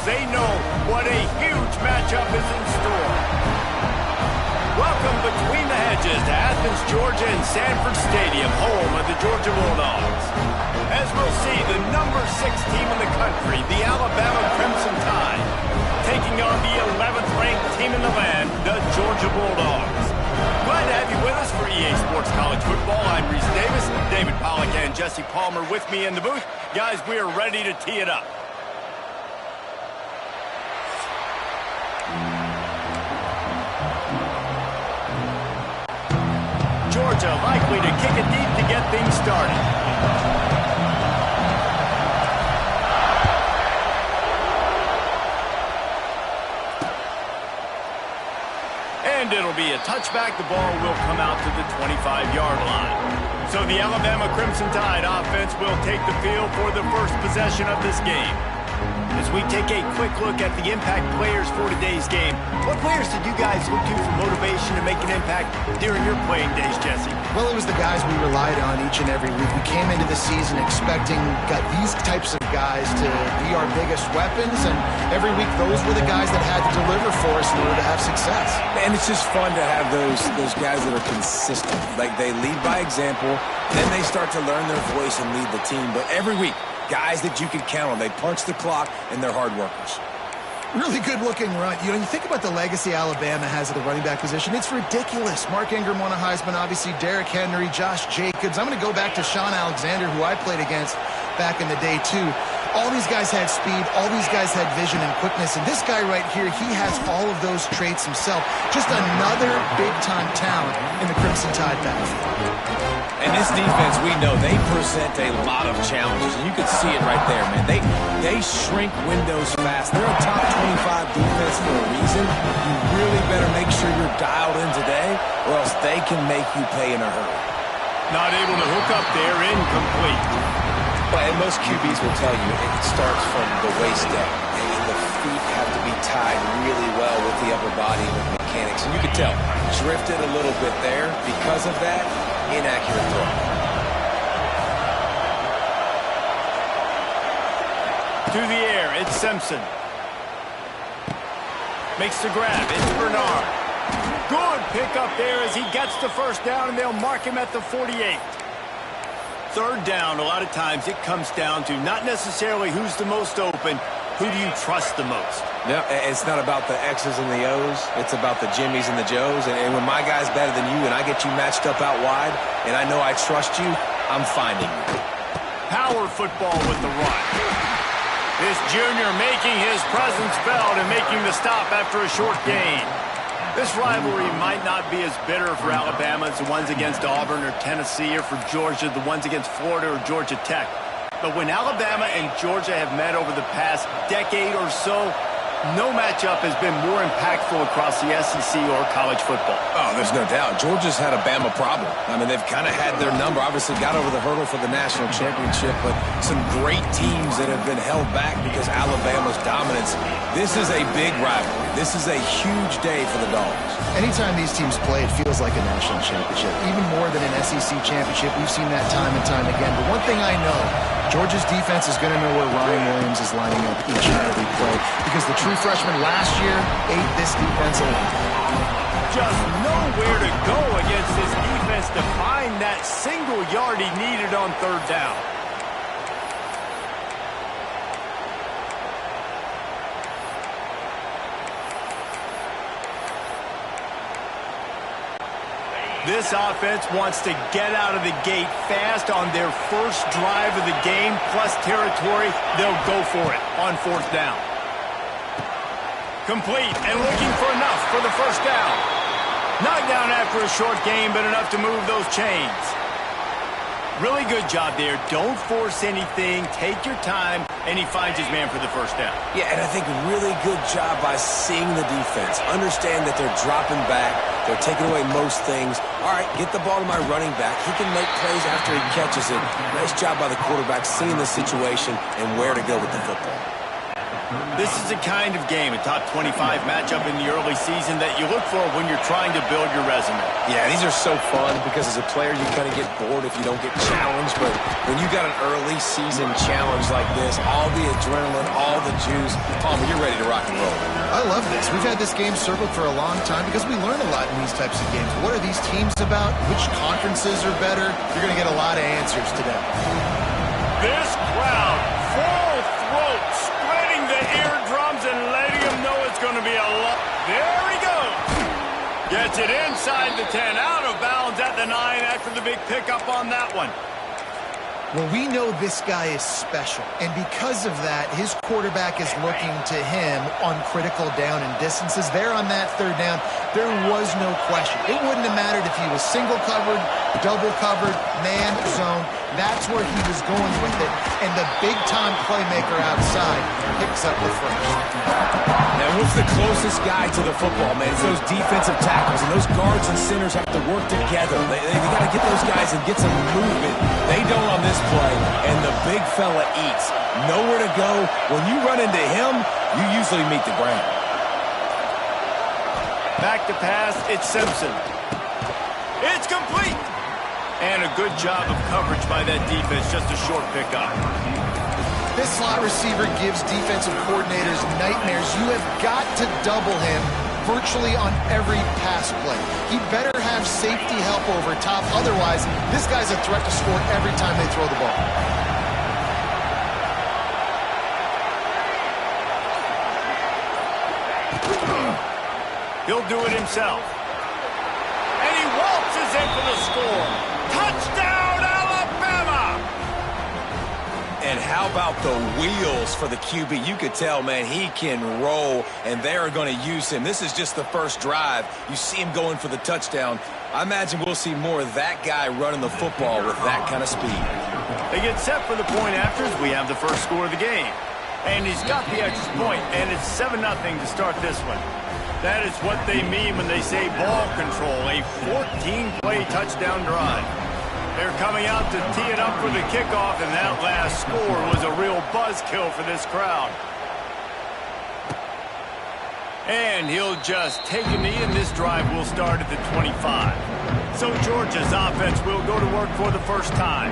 they know what a huge matchup is in store. Welcome between the hedges to Athens, Georgia and Sanford Stadium, home of the Georgia Bulldogs. As we'll see, the number 6 team in the country, the Alabama Crimson Tide, taking on the 11th ranked team in the land, the Georgia Bulldogs. Glad to have you with us for EA Sports College Football. I'm Reese Davis, David Pollack and Jesse Palmer with me in the booth. Guys, we are ready to tee it up. Georgia likely to kick it deep to get things started. And it'll be a touchback. The ball will come out to the 25-yard line. So the Alabama Crimson Tide offense will take the field for the first possession of this game. As we take a quick look at the impact players for today's game, what players did you guys look to for motivation to make an impact during your playing days, Jesse? Well, it was the guys we relied on each and every week. We came into the season expecting these types of guys to be our biggest weapons, and every week those were the guys that had to deliver for us in order to have success. And it's just fun to have those guys that are consistent. Like, they lead by example, then they start to learn their voice and lead the team. But every week, guys that you can count on. They punch the clock, and they're hard workers. Really good-looking run. You think about the legacy Alabama has at the running back position. It's ridiculous. Mark Ingram won a Heisman, obviously Derrick Henry, Josh Jacobs. I'm going to go back to Sean Alexander, who I played against back in the day, too. All these guys had speed. All these guys had vision and quickness. And this guy right here, he has all of those traits himself. Just another big-time talent in the Crimson Tide backfield. And this defense, we know, they present a lot of challenges. And you can see it right there, man. They shrink windows fast. They're a top 25 defense for a reason. You really better make sure you're dialed in today, or else they can make you pay in a hurry. Not able to hook up there, incomplete. And most QBs will tell you it starts from the waist down, and the feet have to be tied really well with the upper body with mechanics. And you can tell, drifted a little bit there. Because of that, inaccurate throw. To the air, it's Simpson. Makes the grab, it's Bernard. Good pickup there as he gets the first down, and they'll mark him at the 48. Third down, a lot of times it comes down to not necessarily who's the most open, who do you trust the most? No, it's not about the X's and the O's. It's about the Jimmies and the Joes. And when my guy's better than you and I get you matched up out wide and I know I trust you, I'm finding you. Power football with the run. This junior making his presence felt and making the stop after a short gain. This rivalry might not be as bitter for Alabama as the ones against Auburn or Tennessee, or for Georgia, the ones against Florida or Georgia Tech. But when Alabama and Georgia have met over the past decade or so, no matchup has been more impactful across the SEC or college football. Oh, there's no doubt. Georgia's had a Bama problem. I mean, they've kind of had their number. Obviously got over the hurdle for the national championship, but some great teams that have been held back because Alabama's dominance. This is a big rivalry. This is a huge day for the Dogs. Anytime these teams play, it feels like a national championship. Even more than an SEC championship. We've seen that time and time again. But one thing I know, Georgia's defense is going to know where Ryan Williams is lining up each and every play, because the true freshman last year ate this defense alive. Just nowhere to go against this defense to find that single yard he needed on third down. This offense wants to get out of the gate fast on their first drive of the game, plus territory. They'll go for it on fourth down. Complete and looking for enough for the first down. Knocked down after a short game, but enough to move those chains. Really good job there. Don't force anything. Take your time, and he finds his man for the first down. Yeah, and I think really good job by seeing the defense. Understand that they're dropping back. They're taking away most things. All right, get the ball to my running back. He can make plays after he catches it. Nice job by the quarterback seeing the situation and where to go with the football. This is the kind of game, a top 25 matchup in the early season that you look for when you're trying to build your resume. Yeah, these are so fun because as a player you kind of get bored if you don't get challenged, but when you got an early season challenge like this, all the adrenaline, all the juice, Palmer, you're ready to rock and roll. I love this. We've had this game circled for a long time because we learn a lot in these types of games. What are these teams about? Which conferences are better? You're going to get a lot of answers today. This crowd, full throat, spreading the eardrums and letting them know it's going to be a lot. There he goes. Gets it inside the 10, out of bounds at the 9 after the big pickup on that one. Well, we know this guy is special, and because of that, his quarterback is looking to him on critical down and distances. There on that third down, there was no question. It wouldn't have mattered if he was single covered, double covered, man, zone. That's where he was going with it, and the big-time playmaker outside picks up the first. Now, what's the closest guy to the football, man? It's those defensive tackles, and those guards and centers have to work together. They got to get those guys and get some movement. They don't on this play, and the big fella eats. Nowhere to go. When you run into him, you usually meet the ground. Back to pass, it's Simpson. It's complete. And a good job of coverage by that defense, just a short pickup. This slot receiver gives defensive coordinators nightmares. You have got to double him virtually on every pass play. He better have safety help over top. Otherwise, this guy's a threat to score every time they throw the ball. He'll do it himself. And he waltzes in for the score. Touchdown, Alabama! And how about the wheels for the QB? You could tell, man, he can roll, and they are going to use him. This is just the first drive. You see him going for the touchdown. I imagine we'll see more of that guy running the football with that kind of speed. They get set for the point afters. We have the first score of the game. And he's got the extra point, and it's 7-0 to start this one. That is what they mean when they say ball control, a 14-play touchdown drive. They're coming out to tee it up for the kickoff, and that last score was a real buzzkill for this crowd. And he'll just take a knee, and this drive will start at the 25. So Georgia's offense will go to work for the first time.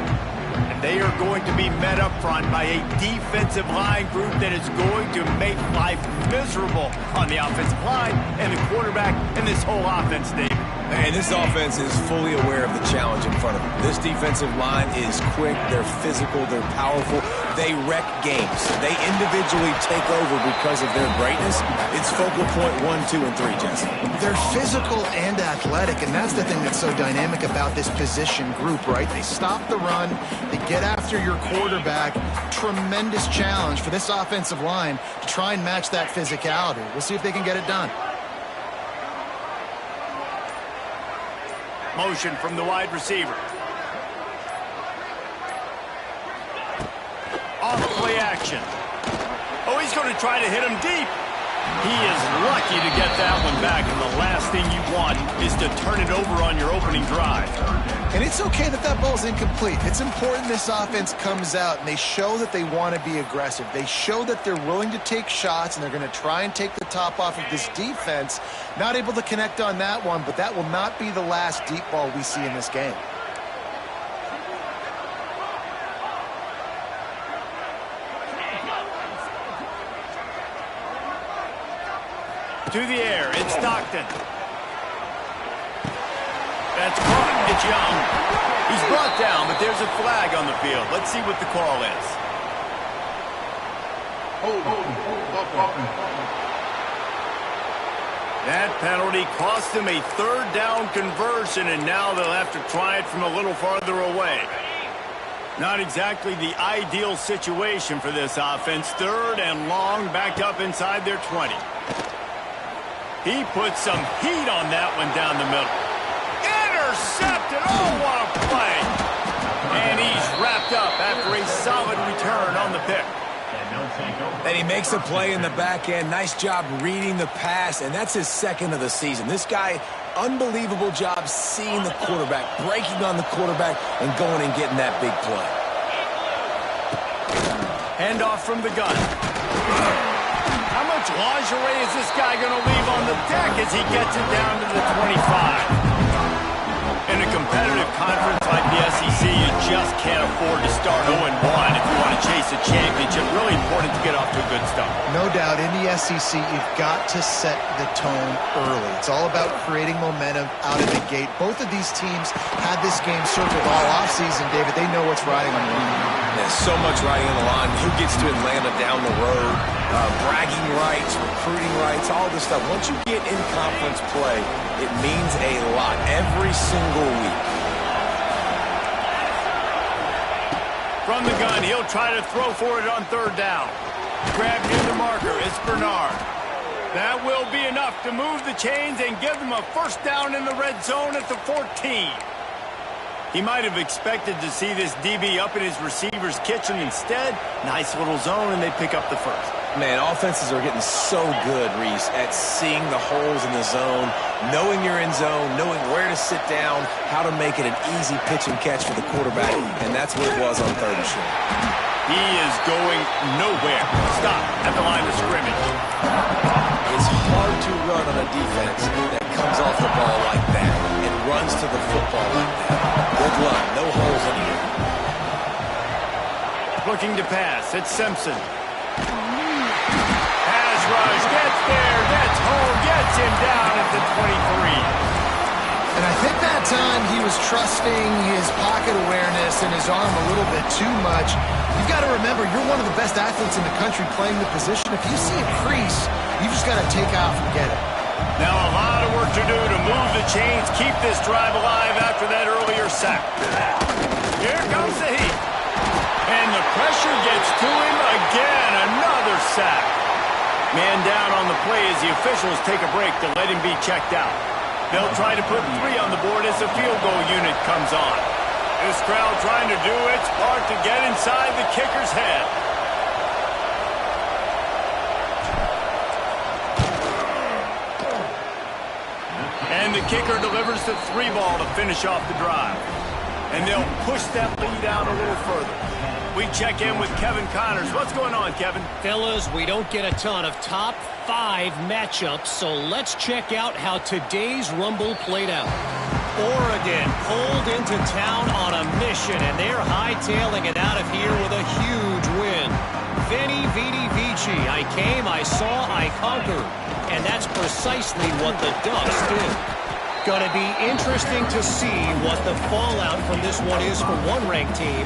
And they are going to be met up front by a defensive line group that is going to make life miserable on the offensive line and the quarterback and this whole offense, David. And this offense is fully aware of the challenge in front of them. This defensive line is quick, they're physical, they're powerful. They wreck games. They individually take over because of their greatness. It's focal point 1, 2, and 3, Jesse. They're physical and athletic, and that's the thing that's so dynamic about this position group, right? They stop the run, they get after your quarterback. Tremendous challenge for this offensive line to try and match that physicality. We'll see if they can get it done. Motion from the wide receiver. Off play action. Oh, he's going to try to hit him deep. He is lucky to get that one back, and the last thing you want is to turn it over on your opening drive. And it's okay that that ball's incomplete. It's important this offense comes out and they show that they want to be aggressive. They show that they're willing to take shots, and they're going to try and take the top off of this defense. Not able to connect on that one, but that will not be the last deep ball we see in this game. To the air, it's Stockton. That's caught. It's Young. He's brought down, but there's a flag on the field. Let's see what the call is. That penalty cost him a third down conversion, and now they'll have to try it from a little farther away. Not exactly the ideal situation for this offense. Third and long, backed up inside their 20. He put some heat on that one down the middle. Intercepted. Oh, what a play. And he's wrapped up after a solid return on the pick. And he makes a play in the back end. Nice job reading the pass, and that's his second of the season. This guy, unbelievable job seeing the quarterback, breaking on the quarterback, and going and getting that big play. Handoff from the gun. much lingerie is this guy going to leave on the deck as he gets it down to the 25? In a competitive conference like the SEC, you just can't afford to start 0-1 if you want to chase a championship. Really important to get off to a good start. No doubt, in the SEC, you've got to set the tone early. It's all about creating momentum out of the gate. Both of these teams had this game circled all offseason, David. They know what's riding on the line. There's so much riding on the line. Who gets to Atlanta down the road? Bragging rights, recruiting rights, all this stuff. Once you get in conference play, it means a lot every single week. From the gun, he'll try to throw for it on third down. Grabbed near the marker, it's Bernard. That will be enough to move the chains and give them a first down in the red zone at the 14. He might have expected to see this DB up in his receiver's kitchen. Instead, nice little zone, and they pick up the first. Man, offenses are getting so good, Reese, at seeing the holes in the zone, knowing you're in zone, knowing where to sit down, how to make it an easy pitch and catch for the quarterback, and that's what it was on third and short. He is going nowhere. Stop at the line of scrimmage. It's hard to run on a defense that comes off the ball like that and runs to the football like that. Good luck. No holes in here. Looking to pass. It's Simpson. Pass rush. Gets there. Gets home. Gets him down at the 23. And I think that time he was trusting his pocket awareness and his arm a little bit too much. You've got to remember, you're one of the best athletes in the country playing the position. If you see a crease, you've just got to take off and get it. Now a lot of work to do to move the chains, keep this drive alive after that earlier sack. Here comes the heat. And the pressure gets to him again. Another sack. Man down on the play as the officials take a break to let him be checked out. They'll try to put 3 on the board as the field goal unit comes on. This crowd trying to do its part to get inside the kicker's head. And the kicker delivers the 3 ball to finish off the drive. And they'll push that lead out a little further. We check in with Kevin Connors. What's going on, Kevin? Fellas, we don't get a ton of top 5 matchups, so let's check out how today's Rumble played out. Oregon pulled into town on a mission, and they're hightailing it out of here with a huge win. Veni, Vidi, Vici. I came, I saw, I conquered. And that's precisely what the Ducks did. Going to be interesting to see what the fallout from this one is for one ranked team,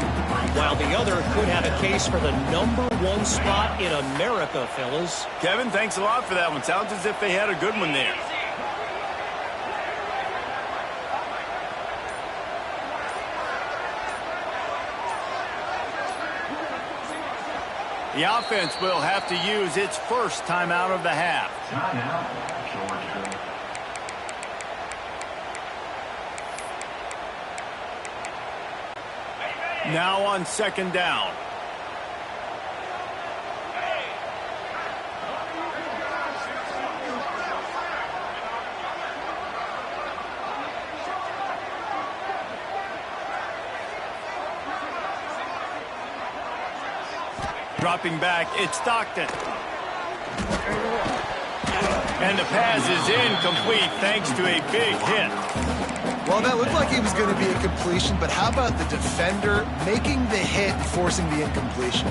while the other could have a case for the #1 spot in America, fellas. Kevin, thanks a lot for that one. Sounds as if they had a good one there. The offense will have to use its first timeout of the half. Now on second down. Dropping back, it's Stockton. And the pass is incomplete thanks to a big hit. Well, that looked like it was going to be a completion, but how about the defender making the hit and forcing the incompletion?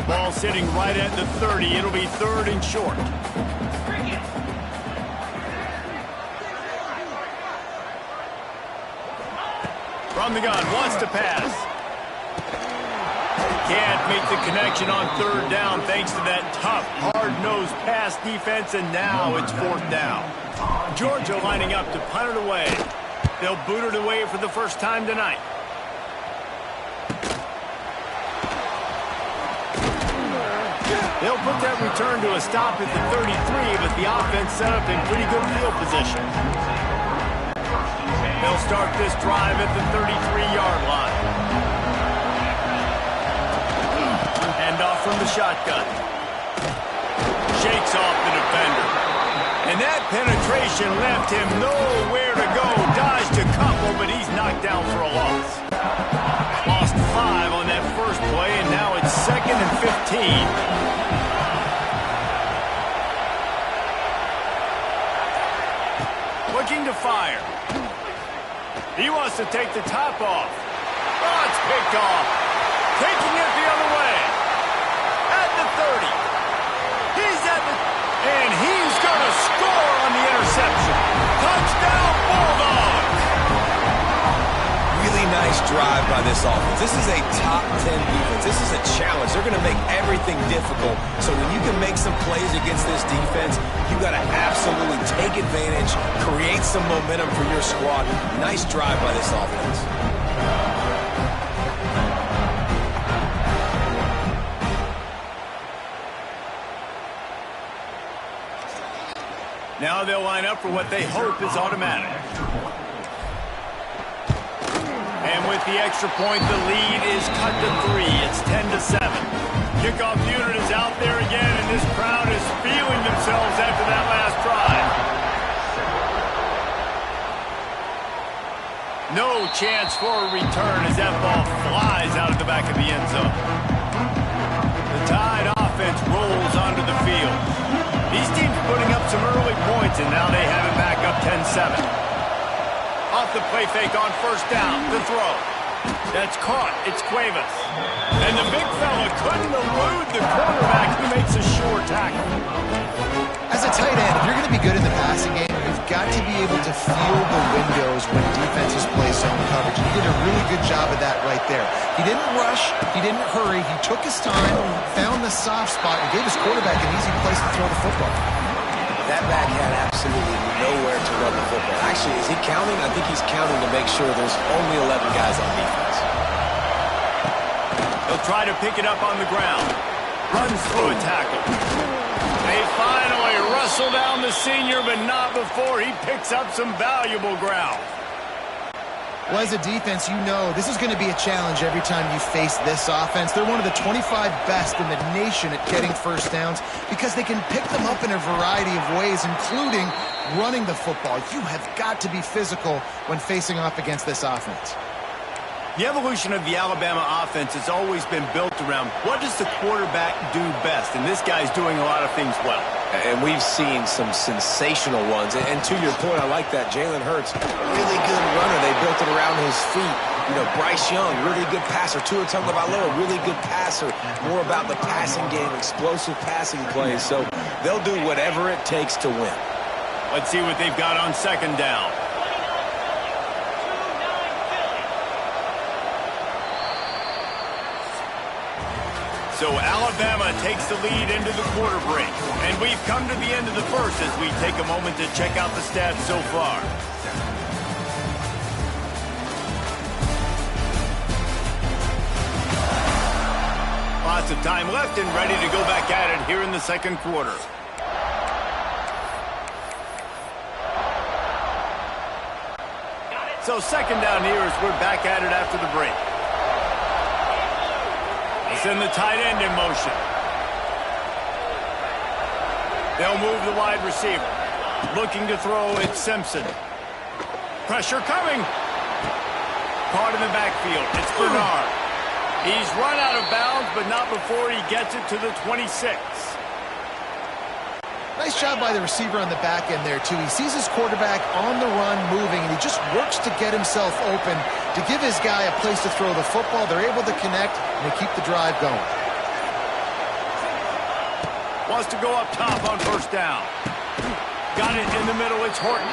Ball sitting right at the 30. It'll be 3rd and short. From the gun, wants to pass. Can't make the connection on 3rd down thanks to that tough, hard-nosed pass defense, and now it's 4th down. Georgia lining up to punt it away. They'll boot it away for the first time tonight. They'll put that return to a stop at the 33, but the offense set up in pretty good field position. They'll start this drive at the 33-yard line. Hand off from the shotgun. Shakes off the defender. And that penetration left him nowhere to go. Dodged a couple, but he's knocked down for a loss. Lost 5 on that first play, and now it's 2nd and 15. fire. He wants to take the top off. Oh, it's picked off. Taking it the other way. At the 30. He's at the... And he's going to score on the interception. Touchdown, Bulldogs! Really nice drive by this offense. This is a top 10 defense. This is a challenge. They're going to make everything difficult. So when you can make some plays against this defense, you got to absolutely take advantage, create some momentum for your squad. Nice drive by this offense. Now they'll line up for what they hope is automatic. And with the extra point, the lead is cut to 3. It's 10-7. Kickoff unit is out there again, and this crowd is feeling themselves after that last drive. No chance for a return as that ball flies out of the back of the end zone. The Tide offense rolls onto the field. These teams putting up some early points, and now they have it back up 10-7. Off the play fake on first down, the throw. That's caught. It's Cuevas. And the big fella couldn't elude the quarterback who makes a sure tackle. As a tight end, if you're going to be good in the passing game, you've got to be able to feel the windows when defenses play zone coverage. He did a really good job of that right there. He didn't rush. He didn't hurry. He took his time, found the soft spot, and gave his quarterback an easy place to throw the football. That back had absolutely nowhere to run the football. Actually, is he counting? I think he's counting to make sure there's only 11 guys on defense. He'll try to pick it up on the ground. Runs through a tackle. They finally wrestle down the senior, but not before he picks up some valuable ground. Well, as a defense, you know this is going to be a challenge every time you face this offense. They're one of the 25 best in the nation at getting first downs because they can pick them up in a variety of ways, including running the football. You have got to be physical when facing off against this offense. The evolution of the Alabama offense has always been built around what does the quarterback do best, and this guy's doing a lot of things well. And we've seen some sensational ones. And to your point, I like that. Jalen Hurts, really good runner. They built it around his feet. You know, Bryce Young, really good passer. Tua Tagovailoa, really good passer. More about the passing game, explosive passing plays. So they'll do whatever it takes to win. Let's see what they've got on second down. So Alabama takes the lead into the quarter break. And we've come to the end of the first as we take a moment to check out the stats so far. Lots of time left and ready to go back at it here in the second quarter. So second down here as we're back at it after the break. Send the tight end in motion. They'll move the wide receiver. Looking to throw, it's Simpson. Pressure coming. Caught in the backfield. It's Bernard. He's run out of bounds, but not before he gets it to the 26. Nice job by the receiver on the back end there, too. He sees his quarterback on the run moving, and he just works to get himself open to give his guy a place to throw the football. They're able to connect, and they keep the drive going. Wants to go up top on first down. Got it in the middle. It's Horton.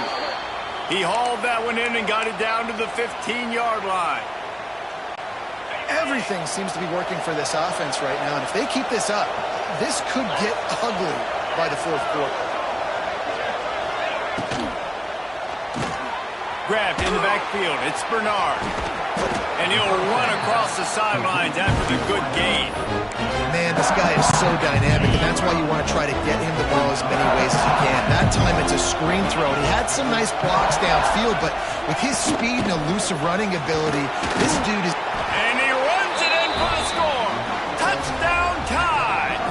He hauled that one in and got it down to the 15-yard line. Everything seems to be working for this offense right now, and if they keep this up, this could get ugly by the fourth quarter. Grabbed in the backfield. It's Bernard. And he'll run across the sidelines after the good gain. Man, this guy is so dynamic, and that's why you want to try to get him the ball as many ways as you can. That time it's a screen throw, and he had some nice blocks downfield, but with his speed and elusive running ability, this dude is... And he runs it in for the score. Touchdown, Tide.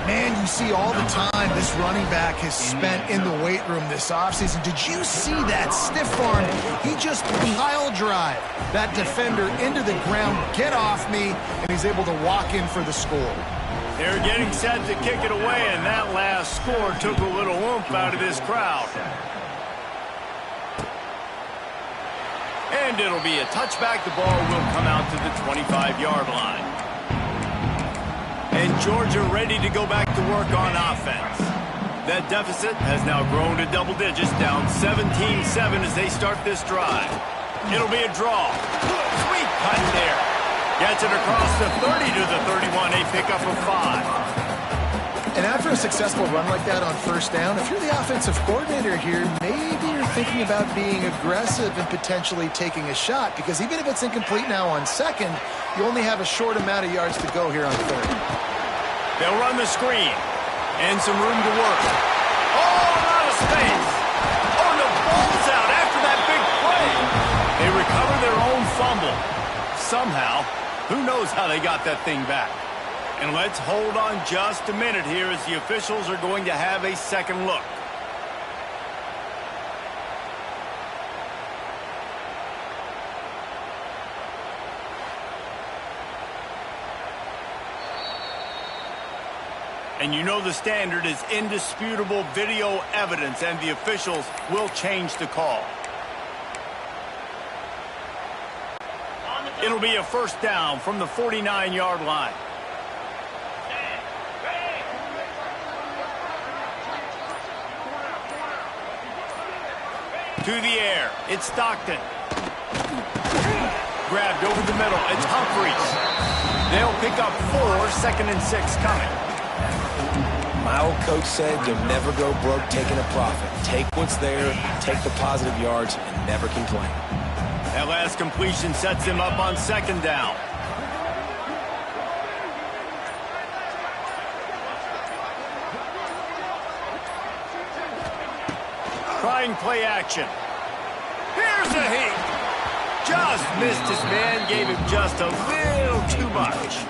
Man, you see all the time this running back has spent in the weight room this offseason. Did you see that stiff arm? He just pile drive that defender into the ground, get off me, and he's able to walk in for the score. They're getting set to kick it away, and that last score took a little oomph out of this crowd. And it'll be a touchback. The ball will come out to the 25-yard line. And Georgia ready to go back to work on offense. That deficit has now grown to double digits, down 17-7 as they start this drive. It'll be a draw. Sweet punt there. Gets it across the 30 to the 31, a pickup of 5. And after a successful run like that on first down, if you're the offensive coordinator here, maybe you're thinking about being aggressive and potentially taking a shot, because even if it's incomplete now on second, you only have a short amount of yards to go here on third. They'll run the screen. And some room to work. Oh, out of space. Oh, and the ball's out after that big play. They recover their own fumble. Somehow, who knows how they got that thing back. And let's hold on just a minute here as the officials are going to have a second look. And you know the standard is indisputable video evidence, and the officials will change the call. It'll be a first down from the 49-yard line. To the air, it's Stockton. Grabbed over the middle, it's Humphreys. They'll pick up 4, 2nd and 6 coming. My old coach said you'll never go broke taking a profit. Take what's there, take the positive yards, and never complain. That last completion sets him up on 2nd down. Trying play action. Here's a heat. Just missed his man, gave him just a little too much.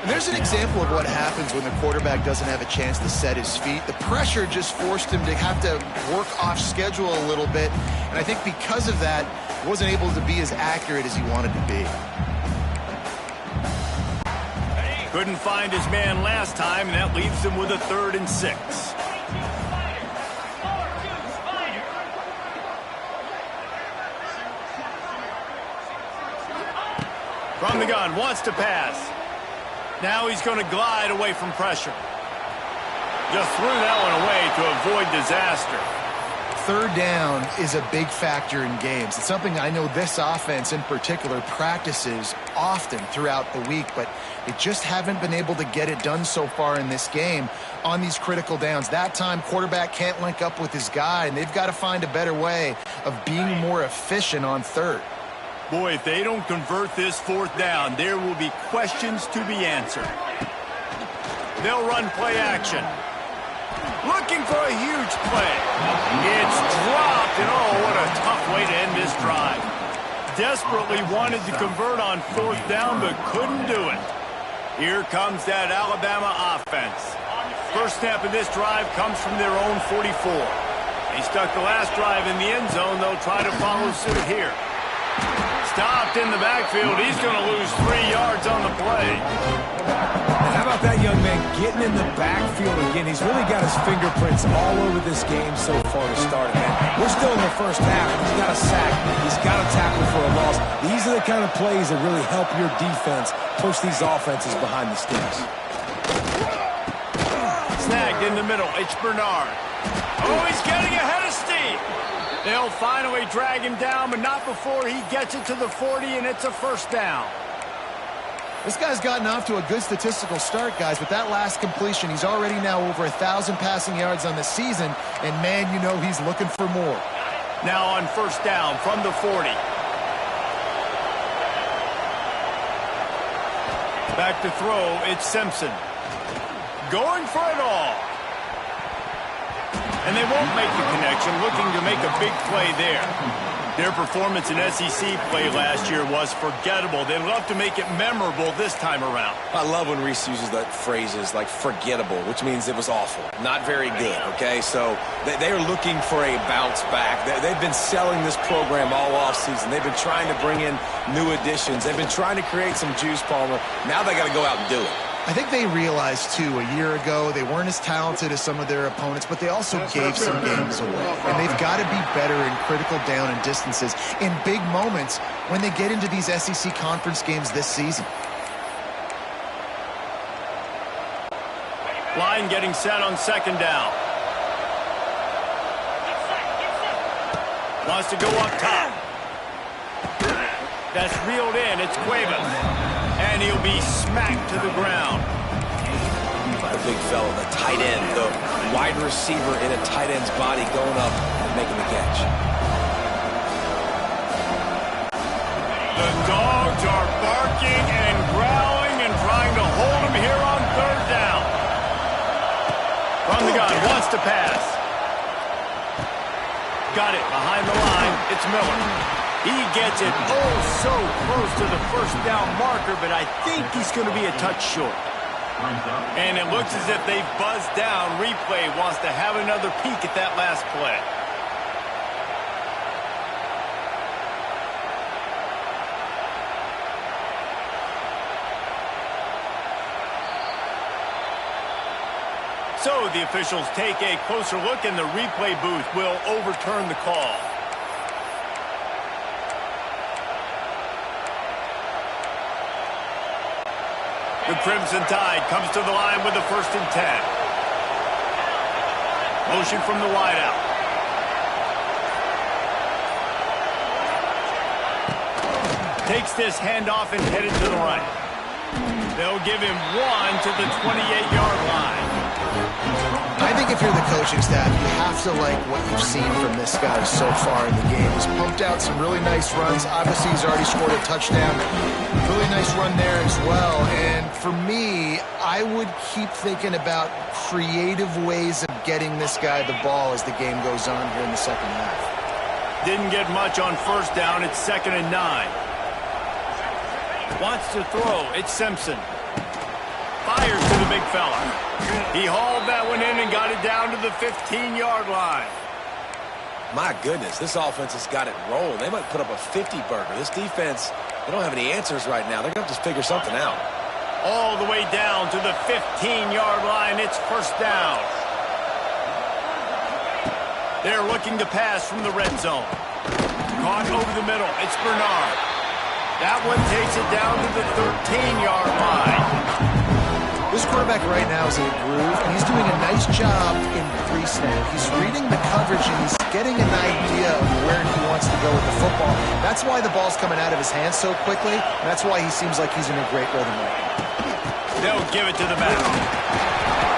And there's an example of what happens when the quarterback doesn't have a chance to set his feet. The pressure just forced him to have to work off schedule a little bit. And I think because of that, he wasn't able to be as accurate as he wanted to be. Couldn't find his man last time, and that leaves him with a 3rd and 6. From the gun, wants to pass. Now he's going to glide away from pressure. Just threw that one away to avoid disaster. 3rd down is a big factor in games. It's something I know this offense in particular practices often throughout the week, but they just haven't been able to get it done so far in this game on these critical downs. That time, quarterback can't link up with his guy, and they've got to find a better way of being more efficient on 3rd. Boy, if they don't convert this 4th down, there will be questions to be answered. They'll run play action. Looking for a huge play. It's dropped, and oh, what a tough way to end this drive. Desperately wanted to convert on 4th down, but couldn't do it. Here comes that Alabama offense. First snap of this drive comes from their own 44. They stuck the last drive in the end zone. They'll try to follow suit here. Stopped in the backfield. He's going to lose 3 yards on the play. And how about that young man getting in the backfield again? He's really got his fingerprints all over this game so far to start it, man. We're still in the first half. He's got a sack. He's got a tackle for a loss. These are the kind of plays that really help your defense push these offenses behind the sticks. Snagged in the middle. It's Bernard. Oh, he's getting ahead of steam. They'll finally drag him down, but not before he gets it to the 40, and it's a first down. This guy's gotten off to a good statistical start, guys, but that last completion, he's already now over 1,000 passing yards on the season, and man, you know he's looking for more. Now on first down from the 40. Back to throw, it's Simpson. Going for it all. And they won't make the connection, looking to make a big play there. Their performance in SEC play last year was forgettable. They'd love to make it memorable this time around. I love when Reese uses that phrases like forgettable, which means it was awful, not very good, okay? So they are looking for a bounce back. They've been selling this program all offseason. They've been trying to bring in new additions. They've been trying to create some juice, Palmer. Now they got to go out and do it. I think they realized, too, a year ago they weren't as talented as some of their opponents, but they also gave some games away. And they've got to be better in critical down and distances in big moments when they get into these SEC conference games this season. Line getting set on second down. Wants to go up top. That's reeled in. It's Cuevas. And he'll be smacked to the ground. A big fella, the tight end, the wide receiver in a tight end's body going up and making the catch. The dogs are barking and growling and trying to hold him here on third down. From the gun, wants to pass. Got it behind the line. It's Miller. He gets it so close to the first down marker, but I think he's going to be a touch short. And it looks as if they've buzzed down. Replay wants to have another peek at that last play. So the officials take a closer look, and the replay booth will overturn the call. The Crimson Tide comes to the line with the 1st and 10. Motion from the wideout. Takes this handoff and headed to the right. They'll give him 1 to the 28-yard line. I think if you're the coaching staff, you have to like what you've seen from this guy so far in the game. He's pumped out some really nice runs. Obviously, he's already scored a touchdown. Really nice run there as well. And for me, I would keep thinking about creative ways of getting this guy the ball as the game goes on here in the second half. Didn't get much on first down. It's 2nd and 9. Wants to throw. It's Simpson. Fires to the big fella. He hauled that one in and got it down to the 15-yard line. My goodness, this offense has got it rolling. They might put up a 50-burger. This defense, they don't have any answers right now. They're going to have to figure something out. All the way down to the 15-yard line. It's first down. They're looking to pass from the red zone. Caught over the middle. It's Bernard. That one takes it down to the 13-yard line. This quarterback right now is in a groove, and he's doing a nice job in pre-snap. He's reading the coverage, and he's getting an idea of where he wants to go with the football. That's why the ball's coming out of his hands so quickly, and that's why he seems like he's in a great rhythm right now. They'll give it to the back.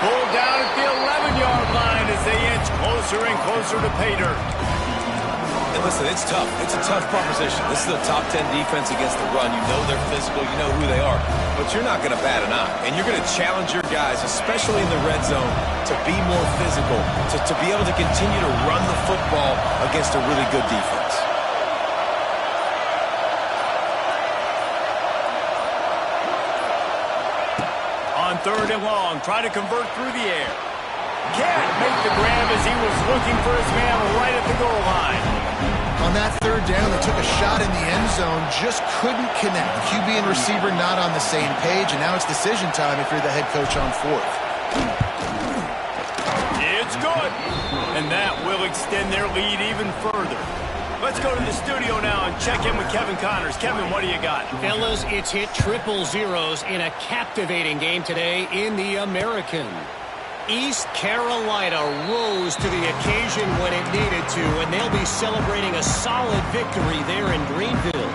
Pulled down at the 11-yard line as they inch closer and closer to pay dirt. And listen, it's tough. It's a tough proposition. This is a top 10 defense against the run. You know they're physical. You know who they are. But you're not going to bat an eye. And you're going to challenge your guys, especially in the red zone, to be more physical, to be able to continue to run the football against a really good defense. On 3rd and long, try to convert through the air. Can't make the grab as he was looking for his man right at the goal line. On that 3rd down, they took a shot in the end zone, just couldn't connect. QB and receiver not on the same page, and now it's decision time if you're the head coach on 4th. It's good, and that will extend their lead even further. Let's go to the studio now and check in with Kevin Connors. Kevin, what do you got? Fellas, it's hit triple zeros in a captivating game today in the American. East Carolina rose to the occasion when it needed to, and they'll be celebrating a solid victory there in Greenville.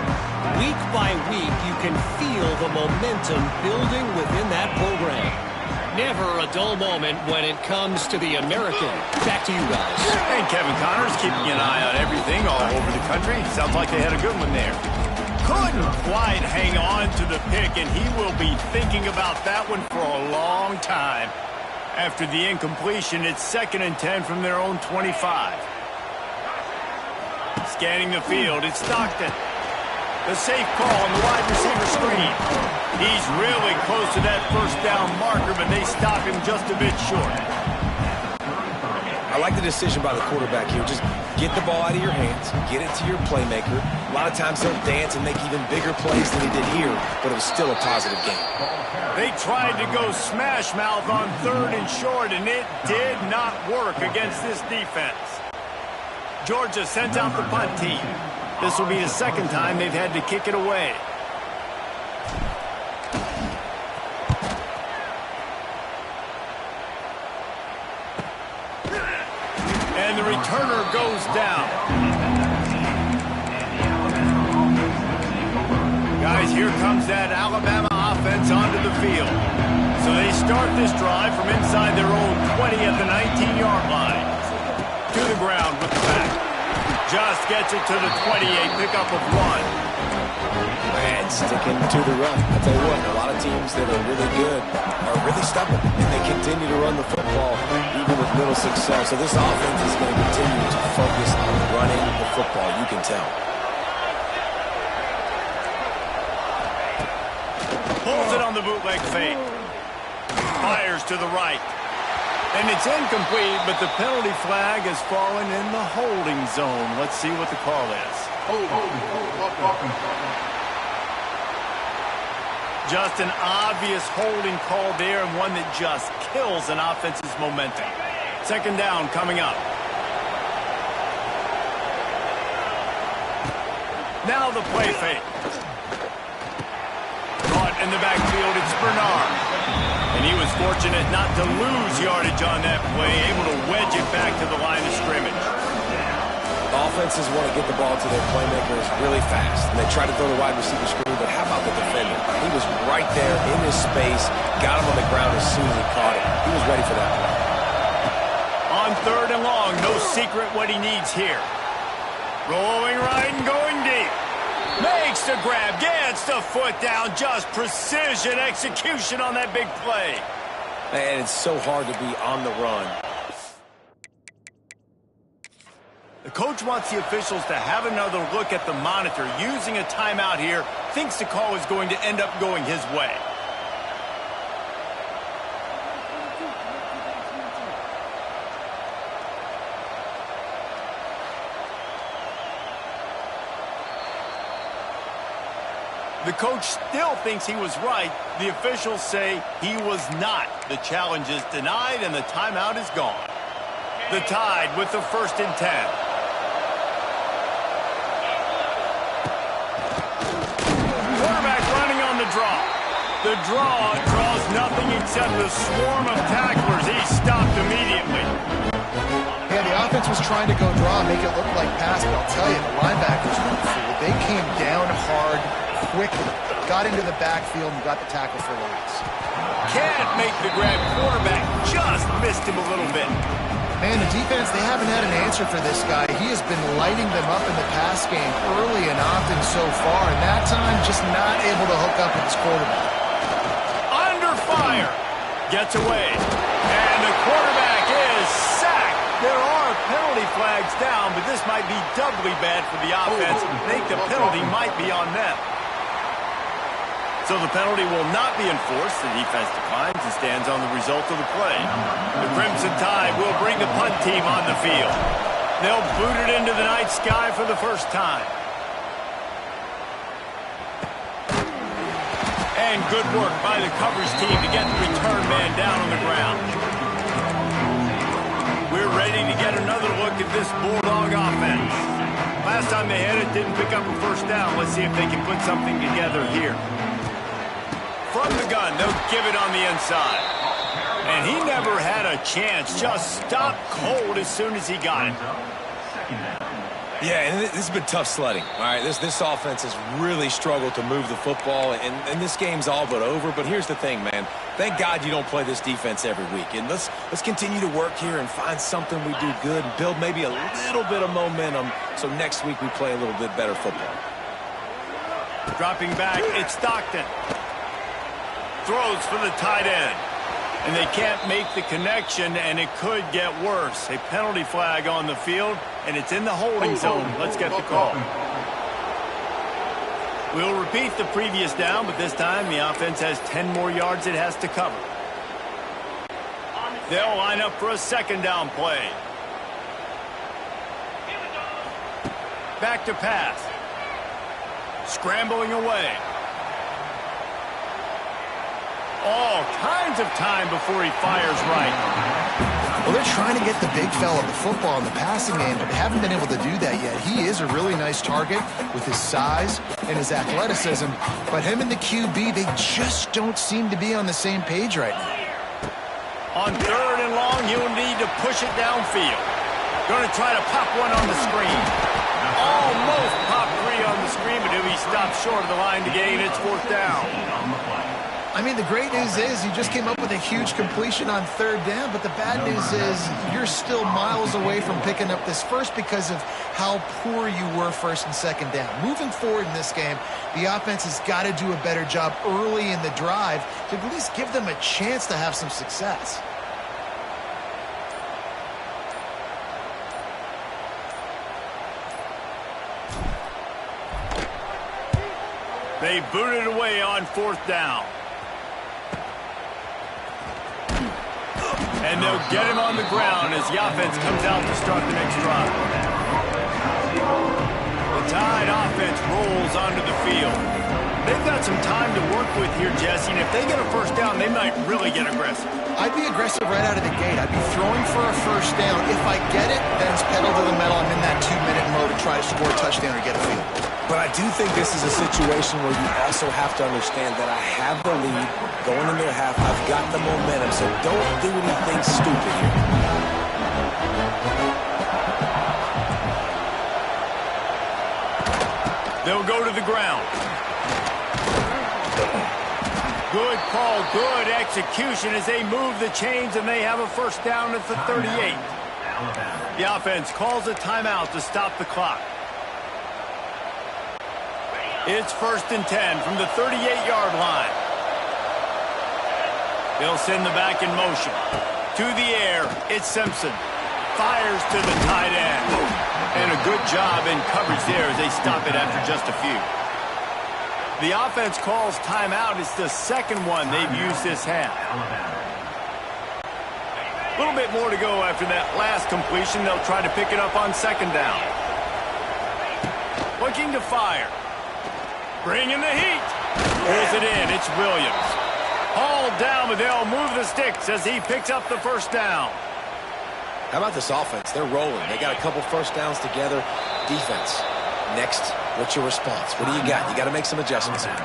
Week by week, you can feel the momentum building within that program. Never a dull moment when it comes to the American. Back to you guys. And Kevin Connors keeping an eye on everything all over the country. Sounds like they had a good one there. Couldn't quite hang on to the pick, and he will be thinking about that one for a long time. After the incompletion, it's 2nd and 10 from their own 25. Scanning the field, it's Stockton. The safe call on the wide receiver screen. He's really close to that first down marker, but they stop him just a bit short. I like the decision by the quarterback here. Just get the ball out of your hands, get it to your playmaker. A lot of times he'll dance and make even bigger plays than he did here, but it was still a positive game. They tried to go smash mouth on 3rd and short, and it did not work against this defense. Georgia sends out the punt team. This will be the 2nd time they've had to kick it away. And the returner goes down. Guys, here comes that Alabama offense onto the field. So they start this drive from inside their own 20 at the 19-yard line. To the ground with the back. Just gets it to the 28, pickup of 1. Man, sticking to the run. I tell you what, a lot of teams that are really good are really stubborn, and they continue to run the football even with little success. So this offense is going to continue to focus on running the football, you can tell. Pulls it on the bootleg fake. Fires to the right. And it's incomplete, but the penalty flag has fallen in the holding zone. Let's see what the call is. Just an obvious holding call there, and one that just kills an offense's momentum. 2nd down coming up. Now the play fake. Caught in the backfield, it's Bernard. And he was fortunate not to lose yardage on that play, able to wedge it back to the line of scrimmage. Offenses want to get the ball to their playmakers really fast, and they try to throw the wide receiver screen, but how about the defender? He was right there in his space, got him on the ground as soon as he caught it. He was ready for that. On 3rd and long, no secret what he needs here. Rolling right and going deep. Makes the grab, gets the foot down, just precision execution on that big play. And it's so hard to be on the run. The coach wants the officials to have another look at the monitor. Using a timeout here, thinks the call is going to end up going his way. The coach still thinks he was right. The officials say he was not. The challenge is denied, and the timeout is gone. The Tide with the 1st and 10. Quarterback running on the draw. The draw draws nothing except a swarm of tacklers. He stopped immediately. Yeah, the offense was trying to go draw, make it look like pass, but I'll tell you, the linebackers weren't fooled. They came down hard, quickly, got into the backfield, and got the tackle for loss. Can't make the grab. Quarterback just missed him a little bit. Man, the defense, they haven't had an answer for this guy. He has been lighting them up in the pass game early and often so far, and that time just not able to hook up with his quarterback. Under fire. Gets away. And the quarterback is sacked. There are penalty flags down, but this might be doubly bad for the offense. I think the penalty might be on them. So the penalty will not be enforced. The defense declines and stands on the result of the play. The Crimson Tide will bring the punt team on the field. They'll boot it into the night sky for the first time. And good work by the coverage team to get the return man down on the ground. We're ready to get another look at this Bulldog offense. Last time they had it, didn't pick up a 1st down. Let's see if they can put something together here. From the gun, they'll give it on the inside. And he never had a chance. Just stopped cold as soon as he got it. Yeah, and this has been tough sledding. All right, this offense has really struggled to move the football, and this game's all but over. But here's the thing, man. Thank God you don't play this defense every week. And let's continue to work here and find something we do good and build maybe a little bit of momentum so next week we play a little bit better football. Dropping back, it's Stockton. Throws for the tight end. And they can't make the connection, and it could get worse. A penalty flag on the field, and it's in the holding zone. Let's get the call. We'll repeat the previous down, but this time the offense has 10 more yards it has to cover. They'll line up for a 2nd down play. back to pass. Scrambling away. All kinds of time before he fires right. Well, they're trying to get the big fella the football in the passing game, but they haven't been able to do that yet. He is a really nice target with his size and his athleticism, but him and the QB, they just don't seem to be on the same page right now. On 3rd and long, he'll need to push it downfield. Going to try to pop one on the screen. Almost pop 3 on the screen, but he'll be stopped short of the line to gain. It's 4th down. I mean, the great news is he just came up with a huge completion on 3rd down, but the bad news is you're still miles away from picking up this first because of how poor you were 1st and 2nd down. Moving forward in this game, the offense has got to do a better job early in the drive to at least give them a chance to have some success. They booted away on 4th down. And they'll get him on the ground as the offense comes out to start the next drive. The Tide offense rolls onto the field. They've got some time to work with here, Jesse, and if they get a 1st down, they might really get aggressive. I'd be aggressive right out of the gate. I'd be throwing for a 1st down. If I get it, then it's pedal to the metal. I'm in that 2-minute mode to try to score a touchdown or get a field. But I do think this is a situation where you also have to understand that I have the lead going into the half. I've got the momentum, so don't do anything stupid here. They'll go to the ground. Good call, good execution as they move the chains and they have a 1st down at the 38. The offense calls a timeout to stop the clock. It's 1st and 10 from the 38-yard line. They'll send the back in motion. To the air, it's Simpson. Fires to the tight end. And a good job in coverage there as they stop it after just a few. The offense calls timeout. It's the 2nd one they've used this half. A little bit more to go after that last completion. They'll try to pick it up on 2nd down. Looking to fire. Bringing the heat. Pulls it in. It's Williams. Hauled down, but they'll move the sticks as he picks up the 1st down. How about this offense? They're rolling. They got a couple 1st downs together. Defense. Next, what's your response? What do you got? You got to make some adjustments here.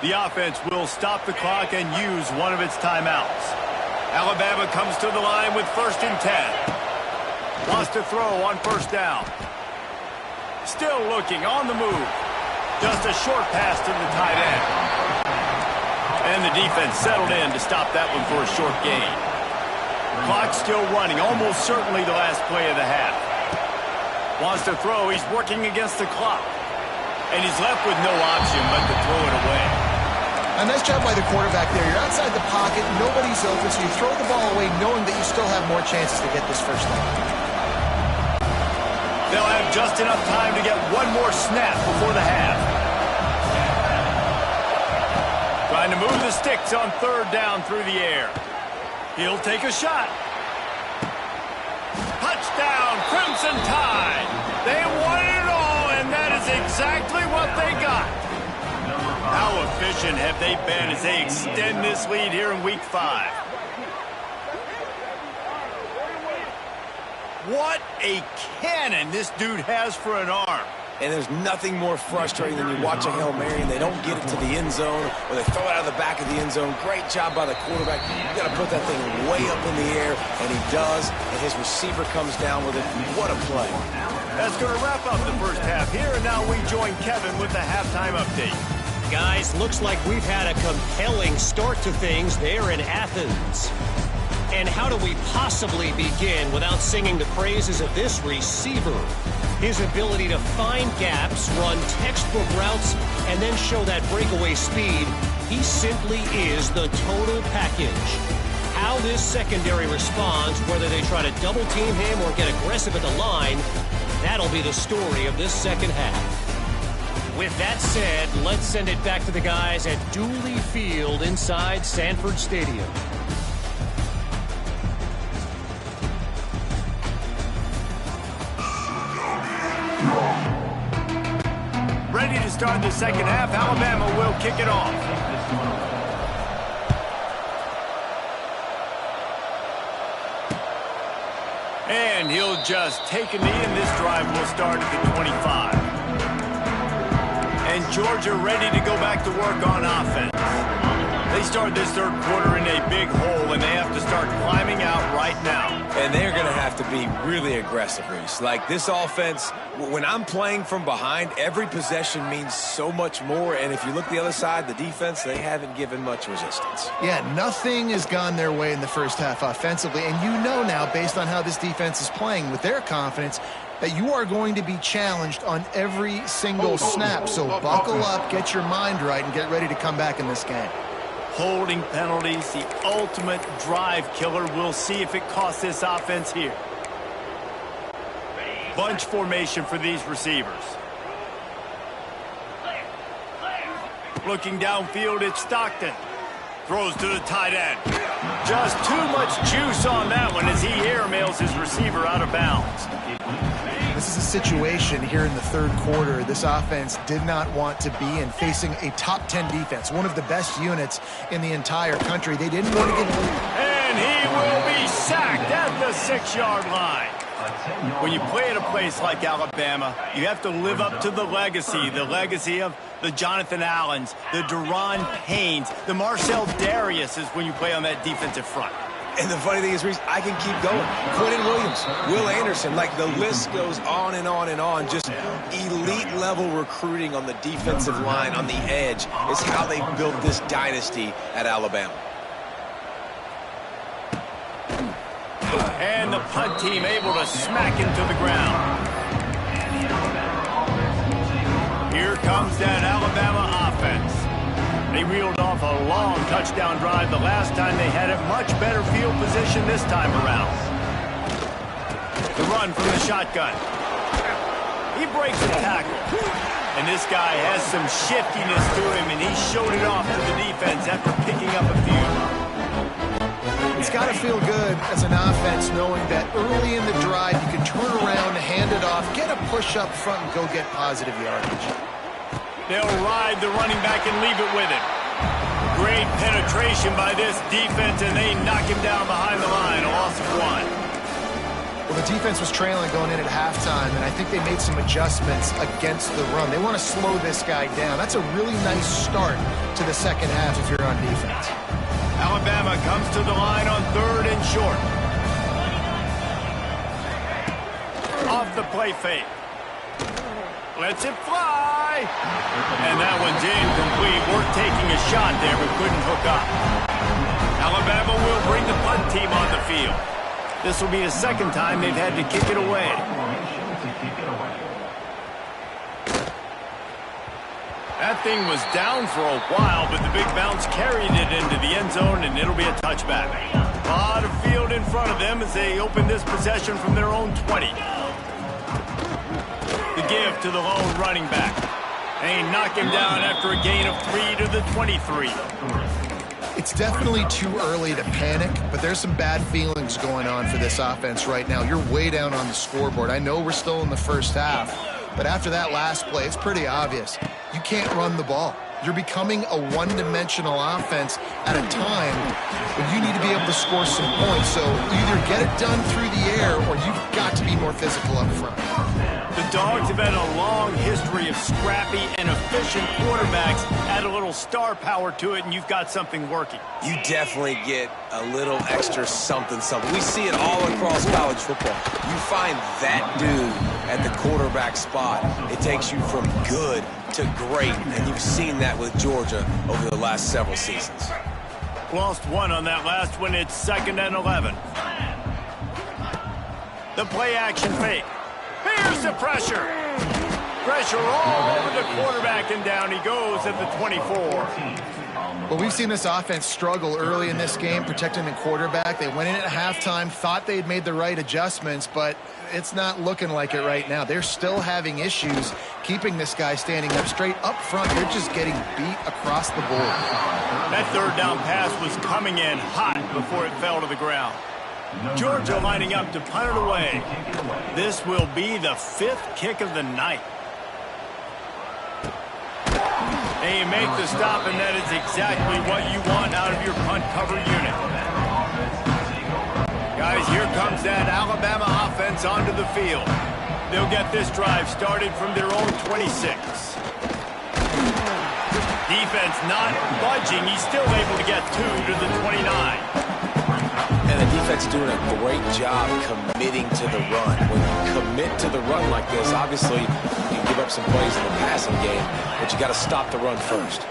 The offense will stop the clock and use one of its timeouts. Alabama comes to the line with 1st and 10. Wants to throw on 1st down. Still looking on the move. Just a short pass to the tight end. And the defense settled in to stop that one for a short gain. Clock still running, almost certainly the last play of the half. Wants to throw, he's working against the clock. And he's left with no option but to throw it away. A nice job by the quarterback there. You're outside the pocket, nobody's open, so you throw the ball away knowing that you still have more chances to get this 1st down. They'll have just enough time to get one more snap before the half. Trying to move the sticks on 3rd down through the air. He'll take a shot. Touchdown, Crimson Tide. They won it all, and that is exactly what they got. How efficient have they been as they extend this lead here in Week 5? What a cannon this dude has for an arm. And there's nothing more frustrating than you watch a Hail Mary and they don't get it to the end zone or they throw it out of the back of the end zone. Great job by the quarterback. You got to put that thing way up in the air, and he does, and his receiver comes down with it. What a play. That's going to wrap up the 1st half here, and now we join Kevin with the halftime update. Guys, looks like we've had a compelling start to things there in Athens. And how do we possibly begin without singing the praises of this receiver? His ability to find gaps, run textbook routes, and then show that breakaway speed. He simply is the total package. How this secondary responds, whether they try to double team him or get aggressive at the line, that'll be the story of this 2nd half. With that said, let's send it back to the guys at Dooley Field inside Sanford Stadium. start the second half. Alabama will kick it off. And he'll just take a knee, and this drive will start at the 25. And Georgia ready to go back to work on offense. They start this third quarter in a big hole, and they have to start climbing out right now. And they're going to have to be really aggressive, Reese. Like, this offense, when I'm playing from behind, every possession means so much more. And if you look the other side, the defense, they haven't given much resistance. Yeah, nothing has gone their way in the first half offensively. And you know now, based on how this defense is playing with their confidence, that you are going to be challenged on every single snap. So buckle up, get your mind right, and get ready to come back in this game. Holding penalties, the ultimate drive killer. We'll see if it costs this offense here. Bunch formation for these receivers. Looking downfield, it's Stockton. Throws to the tight end. Just too much juice on that one as he airmails his receiver out of bounds. This is a situation here in the third quarter this offense did not want to be in, facing a top 10 defense, one of the best units in the entire country. They didn't want to get... And he will be sacked at the 6-yard line. When you play at a place like Alabama, you have to live up to the legacy of the Jonathan Allens, the Deron Paynes, the Marcel Dariuses when you play on that defensive front. And the funny thing is, Reese, I can keep going. Quentin Williams, Will Anderson, like the list goes on and on and on. Just elite-level recruiting on the defensive line, on the edge, is how they built this dynasty at Alabama. And the punt team able to smack him to the ground. Here comes that Alabama offense. They reeled off a long touchdown drive the last time they had it. Much better field position this time around. The run from the shotgun. He breaks the tackle. And this guy has some shiftiness to him, and he showed it off to the defense after picking up a few. It's got to feel good as an offense knowing that early in the drive you can turn around, hand it off, get a push up front, and go get positive yardage. They'll ride the running back and leave it with him. Great penetration by this defense, and they knock him down behind the line, a loss of 1. Well, the defense was trailing going in at halftime, and I think they made some adjustments against the run. They want to slow this guy down. That's a really nice start to the second half if you're on defense. Alabama comes to the line on 3rd and short. Off the play fake. Lets it fly. And that one's incomplete. We're taking a shot there, but couldn't hook up. Alabama will bring the punt team on the field. This will be the second time they've had to kick it away. That thing was down for a while, but the big bounce carried it into the end zone, and it'll be a touchback. A lot of field in front of them as they open this possession from their own 20. The give to the lone running back. They knock him down after a gain of 3 to the 23. It's definitely too early to panic, but there's some bad feelings going on for this offense right now. You're way down on the scoreboard. I know we're still in the first half, but after that last play, it's pretty obvious. You can't run the ball. You're becoming a one-dimensional offense at a time when you need to be able to score some points. So either get it done through the air or you've got to be more physical up front. The Dogs have had a long history of scrappy and efficient quarterbacks. Add a little star power to it, and you've got something working. You definitely get a little extra something. We see it all across college football. You find that dude at the quarterback spot. It takes you from good to great, and you've seen that with Georgia over the last several seasons. Lost 1 on that last one. It's 2nd and 11. The play action fake. Here's the pressure. Pressure all over the quarterback, and down he goes at the 24. Well, we've seen this offense struggle early in this game, protecting the quarterback. They went in at halftime, thought they'd made the right adjustments, but it's not looking like it right now. They're still having issues keeping this guy standing up straight. Up front, they're just getting beat across the board. That 3rd down pass was coming in hot before it fell to the ground. Georgia lining up to punt it away. This will be the 5th kick of the night. And you make the stop, and that is exactly what you want out of your punt cover unit. Guys, here comes that Alabama offense onto the field. They'll get this drive started from their own 26. Defense not budging. He's still able to get 2 to the 29. And the defense doing a great job committing to the run. When you commit to the run like this, obviously you can give up some plays in the passing game, but you got to stop the run first.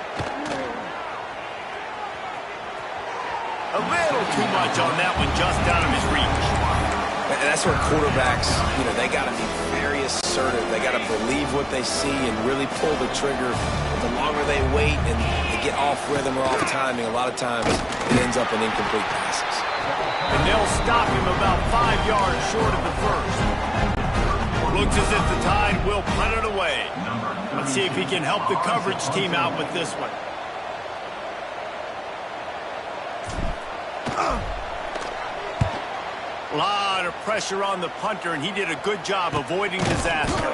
A little too much on that one, just out of his reach. And that's where quarterbacks, they got to be very assertive. They got to believe what they see and really pull the trigger. But the longer they wait and they get off rhythm or off timing, a lot of times it ends up in incomplete passes. And they'll stop him about 5 yards short of the first. Looks as if the Tide will punt it away. Let's see if he can help the coverage team out with this one. A lot of pressure on the punter, and he did a good job avoiding disaster.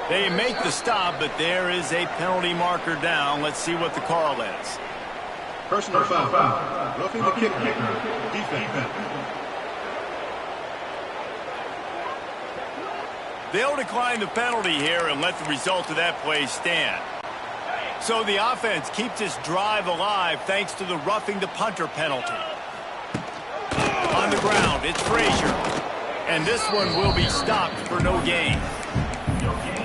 They make the stop, but there is a penalty marker down. Let's see what the call is. Personal foul. Roughing the kicker. Defense. They'll decline the penalty here and let the result of that play stand. So the offense keeps this drive alive thanks to the roughing the punter penalty. On the ground, it's Frazier. And this one will be stopped for no gain.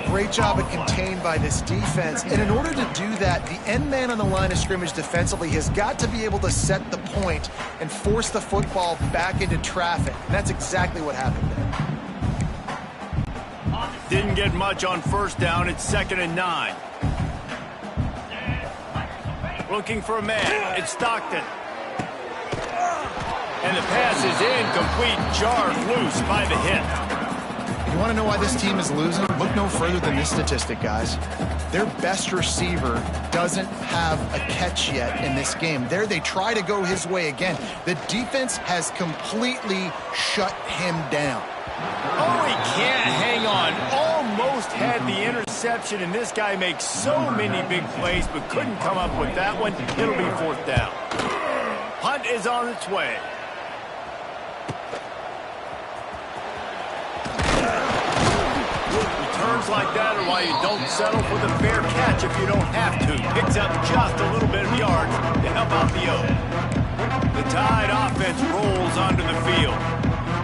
Great job of contained by this defense. And in order to do that, the end man on the line of scrimmage defensively has got to be able to set the point and force the football back into traffic. And that's exactly what happened there. Didn't get much on first down. It's 2nd and 9. Looking for a man. It's Stockton. And the pass is incomplete, jarred loose by the hit. You want to know why this team is losing? Look no further than this statistic, guys. Their best receiver doesn't have a catch yet in this game. There they try to go his way again. The defense has completely shut him down. Oh, he can't hang on. Almost had the interception, and this guy makes so many big plays, but couldn't come up with that one. It'll be 4th down. Punt is on its way. Returns like that are why you don't settle for the fair catch if you don't have to. Picks up just a little bit of yards to help out the O. The Tide offense rolls onto the field.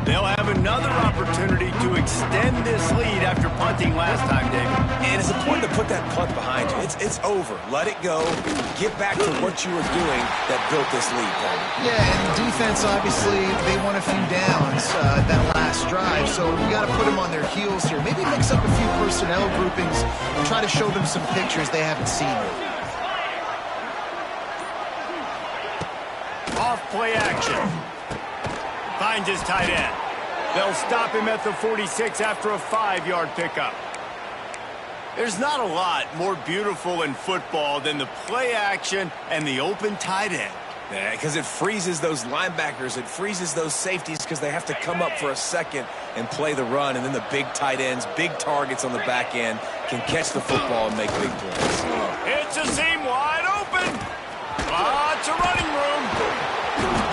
They'll have another opportunity to extend this lead after punting last time, David. And it's important to put that punt behind you. It's over. Let it go. Get back to what you were doing that built this lead, Paul. Yeah, and defense, obviously, they won a few downs that last drive, so we got to put them on their heels here. Maybe mix up a few personnel groupings and try to show them some pictures they haven't seen yet. Off play action. Finds his tight end. They'll stop him at the 46 after a 5-yard pickup. There's not a lot more beautiful in football than the play action and the open tight end. Yeah, because it freezes those linebackers. It freezes those safeties because they have to come up for a second and play the run. And then the big tight ends, big targets on the back end can catch the football and make big plays. It's a seam wide open. Lots of running room.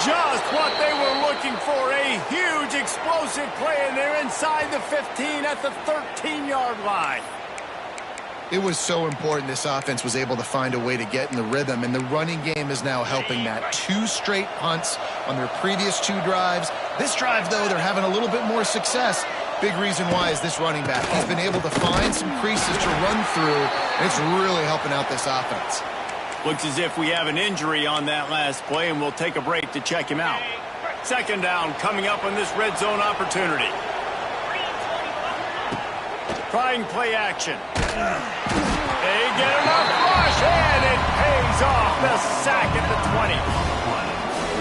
Just what they were looking for. A huge explosive play, and they're inside the 15 at the 13-yard line. It was so important this offense was able to find a way to get in the rhythm, and the running game is now helping that. 2 straight punts on their previous 2 drives. This drive, though, they're having a little bit more success. Big reason why is this running back. He's been able to find some creases to run through, and it's really helping out this offense. Looks as if we have an injury on that last play, and we'll take a break to check him out. 2nd down coming up on this red zone opportunity. Trying play action. They get enough rush, and it pays off. The sack at the 20.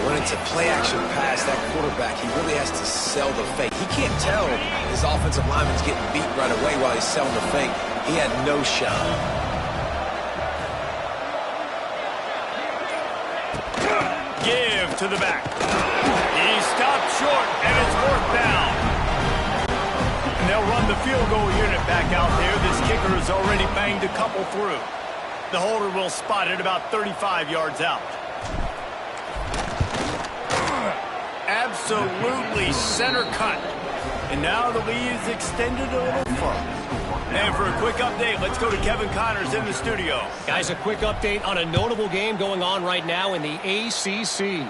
When it's a play-action pass, that quarterback, he really has to sell the fake. He can't tell his offensive lineman's getting beat right away while he's selling the fake. He had no shot. Give to the back. He stopped short, and it's 4th down. And they'll run the field goal unit back out there. This kicker has already banged a couple through. The holder will spot it about 35 yards out. Absolutely center cut. And now the lead is extended a little further. And for a quick update, let's go to Kevin Connors in the studio. Guys, a quick update on a notable game going on right now in the ACC.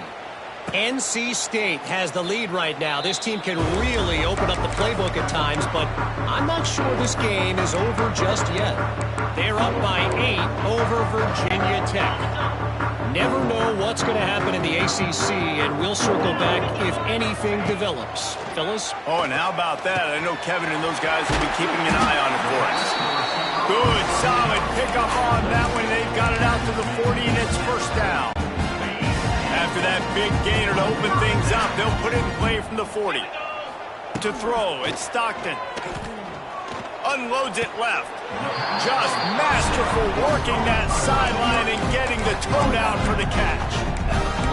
NC State has the lead right now. This team can really open up the playbook at times, but I'm not sure this game is over just yet. They're up by 8 over Virginia Tech. Never know what's going to happen in the ACC, and we'll circle back if anything develops. Fellas? Oh, and how about that? I know Kevin and those guys will be keeping an eye on it for us. Good, solid pickup on that one. They've got it out to the 40, and it's first down. After that big gainer to open things up, they'll put it in play from the 40. To throw, it's Stockton. Unloads it left. Just masterful working that sideline and getting the toe down for the catch.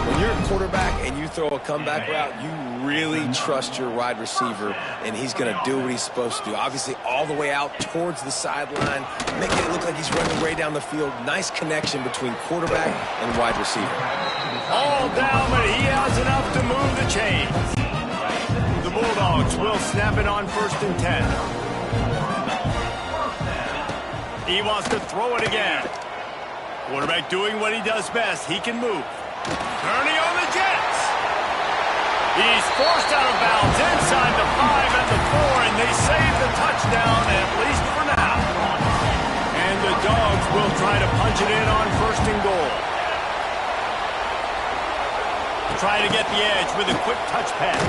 When you're a quarterback and you throw a comeback route, you really trust your wide receiver, and he's going to do what he's supposed to do. Obviously, all the way out towards the sideline, making it look like he's running way down the field. Nice connection between quarterback and wide receiver. All down, but he has enough to move the chains. The Bulldogs will snap it on 1st and 10. He wants to throw it again. Quarterback doing what he does best. He can move. Turning on the Jets. He's forced out of bounds inside the 5 and the 4, and they save the touchdown, at least for now. And the Dogs will try to punch it in on 1st and goal. Try to get the edge with a quick touch pass.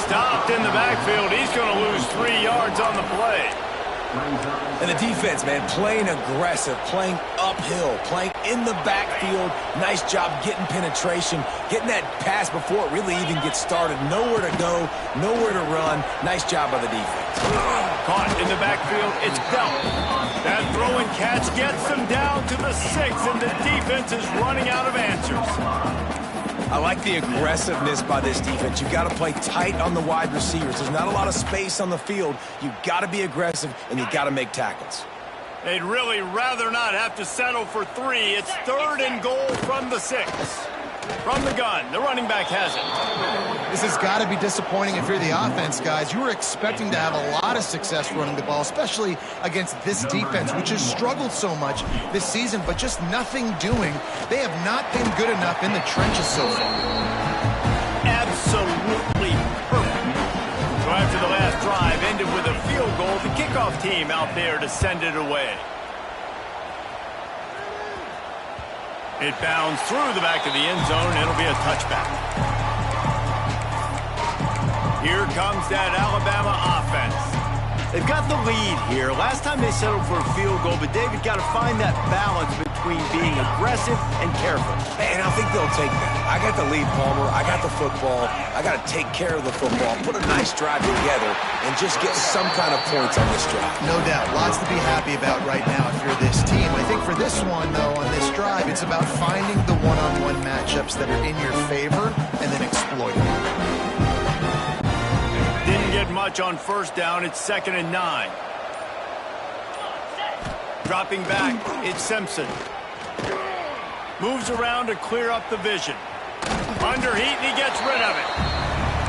Stopped in the backfield. He's going to lose 3 yards on the play. And the defense, man, playing aggressive, playing uphill, playing in the backfield. Nice job getting penetration, getting that pass before it really even gets started. Nowhere to go, nowhere to run. Nice job by the defense. Caught in the backfield, it's Belt. That throw and catch gets them down to the 6, and the defense is running out of answers. I like the aggressiveness by this defense. You got to play tight on the wide receivers. There's not a lot of space on the field. You got to be aggressive, and you got to make tackles. They'd really rather not have to settle for 3. It's 3rd and goal from the 6. From the gun, the running back has it. This has got to be disappointing if you're the offense, guys. You were expecting to have a lot of success running the ball, especially against this defense, which has struggled so much this season, but just nothing doing. They have not been good enough in the trenches so far. Absolutely perfect. So after the last drive ended with a field goal, the kickoff team out there to send it away. It bounds through the back of the end zone. It'll be a touchback. Here comes that Alabama offense. They've got the lead here. Last time they settled for a field goal, but David got to find that balance between being aggressive and careful. And I think they'll take that. I got the lead, Palmer. I got the football. I got to take care of the football, put a nice drive together, and just get some kind of points on this drive. No doubt. Lots to be happy about right now if you're this team. I think for this one, though, on this drive, it's about finding the one-on-one matchups that are in your favor and then exploiting them. Didn't get much on 1st down. It's 2nd and 9. Dropping back, it's Simpson. Moves around to clear up the vision. Under heat, and he gets rid of it.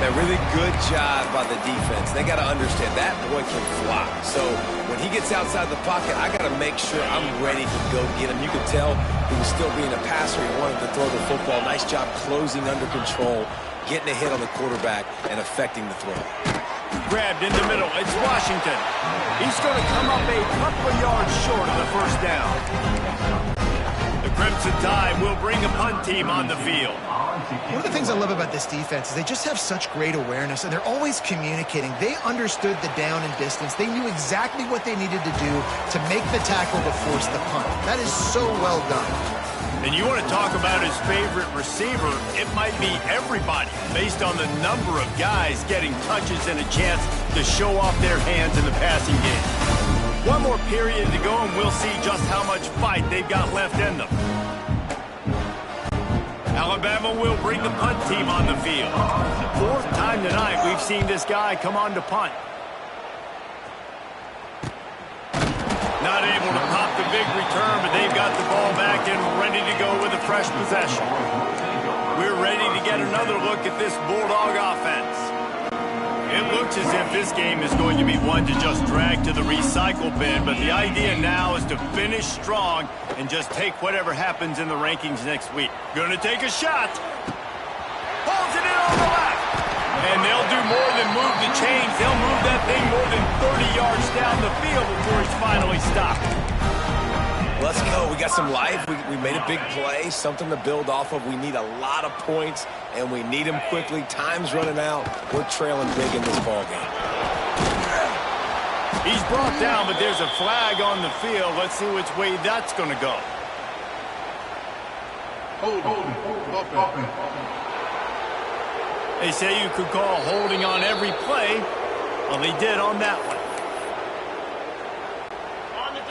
A really good job by the defense. They got to understand that boy can fly. So when he gets outside the pocket, I got to make sure I'm ready to go get him. You could tell he was still being a passer. He wanted to throw the football. Nice job closing under control, getting a hit on the quarterback, and affecting the throw. Grabbed in the middle. It's Washington. He's going to come up a couple of yards short of the 1st down. The Crimson Tide will bring a punt team on the field. One of the things I love about this defense is they just have such great awareness, and they're always communicating. They understood the down and distance. They knew exactly what they needed to do to make the tackle to force the punt. That is so well done. And you want to talk about his favorite receiver, it might be everybody based on the number of guys getting touches and a chance to show off their hands in the passing game. One more period to go, and we'll see just how much fight they've got left in them. Alabama will bring the punt team on the field. 4th time tonight we've seen this guy come on to punt. Not able to pop the big return, but they've got the ball back and ready to go with a fresh possession. We're ready to get another look at this Bulldog offense. It looks as if this game is going to be one to just drag to the recycle bin, but the idea now is to finish strong and just take whatever happens in the rankings next week. Gonna take a shot. Pulls it in on the left. And they'll do more than move the chains. They'll move that thing more than 30 yards down the field before he's finally stopped. Let's go. We got some life. We made a big play, something to build off of. We need a lot of points, and we need them quickly. Time's running out. We're trailing big in this ball game. He's brought down, but there's a flag on the field. Let's see which way that's going to go. Hold. They say you could call holding on every play. Well, they did on that one.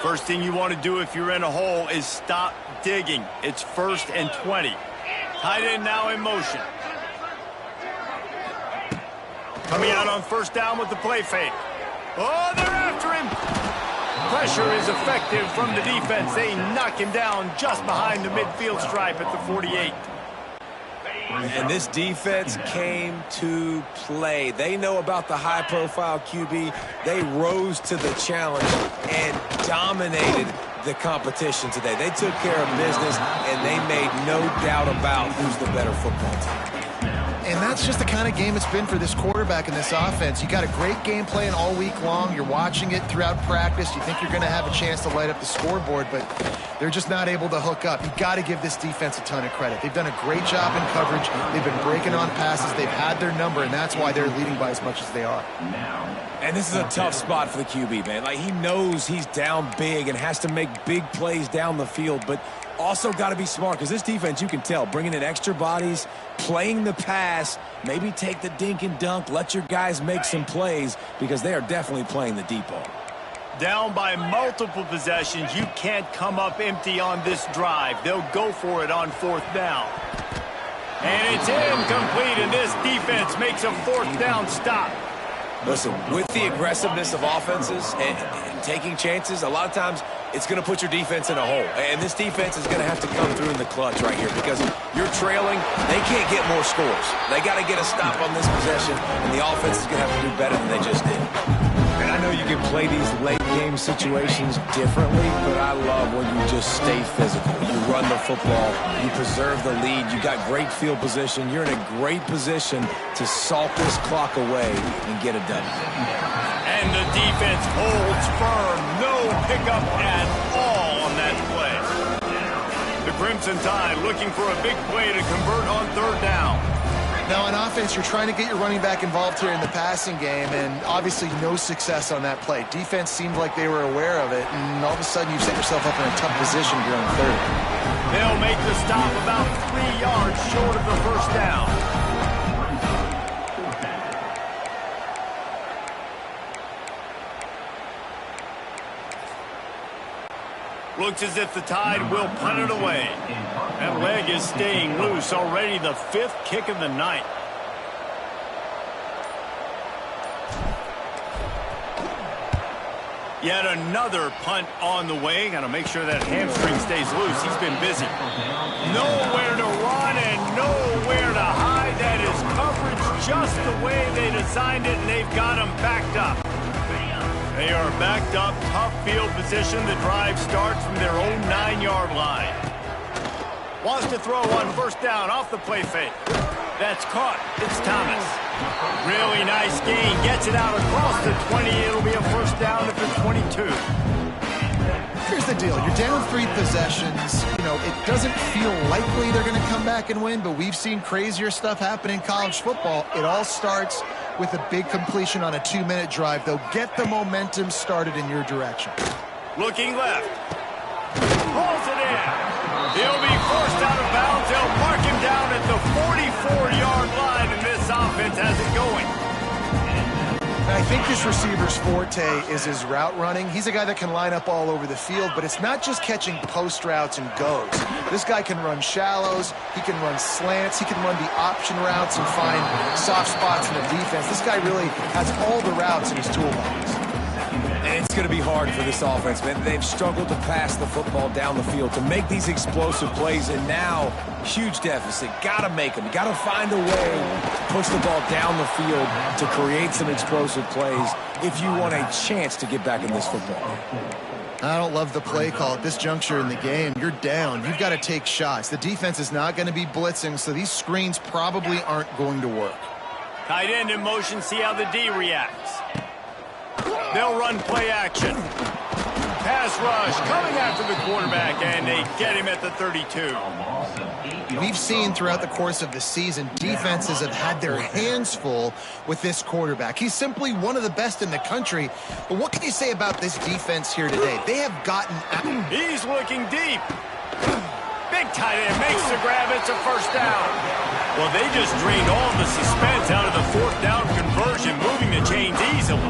First thing you want to do if you're in a hole is stop digging. It's 1st and 20. Tight end now in motion. Coming out on 1st down with the play fake. Oh, they're after him. Pressure is effective from the defense. They knock him down just behind the midfield stripe at the 48. And this defense came to play. They know about the high-profile QB. They rose to the challenge and dominated the competition today. They took care of business, and they made no doubt about who's the better football team. And that's just the kind of game it's been for this quarterback and this offense. You got a great game plan all week long. You're watching it throughout practice. You think you're going to have a chance to light up the scoreboard, but they're just not able to hook up. You got to give this defense a ton of credit. They've done a great job in coverage. They've been breaking on passes. They've had their number, and that's why they're leading by as much as they are. And this is a tough spot for the QB, man. Like, he knows he's down big and has to make big plays down the field, but also got to be smart, because this defense, you can tell, bringing in extra bodies, playing the pass, maybe take the dink and dunk, let your guys make some plays, because they are definitely playing the deep ball. Down by multiple possessions, you can't come up empty on this drive. They'll go for it on 4th down. And it's incomplete, and this defense makes a 4th down stop. Listen, with the aggressiveness of offenses and taking chances, a lot of times it's going to put your defense in a hole. And this defense is going to have to come through in the clutch right here, because you're trailing. They can't get more scores. They got to get a stop on this possession, and the offense is going to have to do better than they just did. And I know you can play these late-game situations differently, but I love when you just stay physical. You run the football. You preserve the lead. You got great field position. You're in a great position to salt this clock away and get it done. And the defense holds firm. No pickup at all on that play. The Crimson Tide looking for a big play to convert on 3rd down. Now, on offense, you're trying to get your running back involved here in the passing game, and obviously no success on that play. Defense seemed like they were aware of it, and all of a sudden you've set yourself up in a tough position here on 3rd. They'll make the stop about 3 yards short of the 1st down. Looks as if the Tide will punt it away. That leg is staying loose. Already the 5th kick of the night. Yet another punt on the way. Got to make sure that hamstring stays loose. He's been busy. Nowhere to run and nowhere to hide. That is coverage just the way they designed it, and they've got him backed up. They are backed up, tough field position. The drive starts from their own 9-yard line. Wants to throw on 1st down off the play fake. That's caught. It's Thomas. Really nice gain. Gets it out across the 20. It'll be a 1st down at the 22. Here's the deal. You're down 3 possessions. You know, it doesn't feel likely they're going to come back and win, but we've seen crazier stuff happen in college football. It all starts with a big completion on a 2-minute drive. They'll get the momentum started in your direction. Looking left. Pulls it in. He'll be forced out of bounds. They'll mark him down at the 44-yard line, and this offense has it going. I think this receiver's forte is his route running. He's a guy that can line up all over the field, but it's not just catching post routes and goes. This guy can run shallows, he can run slants, he can run the option routes and find soft spots in the defense. This guy really has all the routes in his toolbox. And it's It's going to be hard for this offense, man. They've struggled to pass the football down the field, to make these explosive plays, and now, huge deficit. Got to make them. Got to find a way to push the ball down the field to create some explosive plays if you want a chance to get back in this football game. I don't love the play call at this juncture in the game. You're down. You've got to take shots. The defense is not going to be blitzing, so these screens probably aren't going to work. Tight end in motion, see how the D reacts. They'll run play action. Pass rush coming after the quarterback, and they get him at the 32. We've seen throughout the course of the season, defenses have had their hands full with this quarterback. He's simply one of the best in the country. But what can you say about this defense here today? They have gotten out. He's looking deep. Big tight end makes the grab. It's a first down. Well, they just drained all the suspense out of the fourth down conversion, moving the chains easily.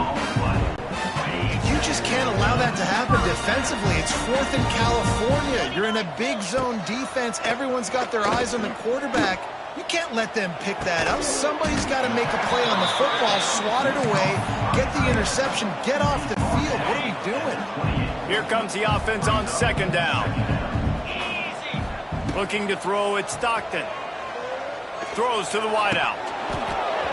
You just can't allow that to happen defensively. It's 4th in California. You're in a big zone defense. Everyone's got their eyes on the quarterback. You can't let them pick that up. Somebody's got to make a play on the football, swat it away, get the interception, get off the field. What are we doing? Here comes the offense on second down. Looking to throw at Stockton. Throws to the wideout.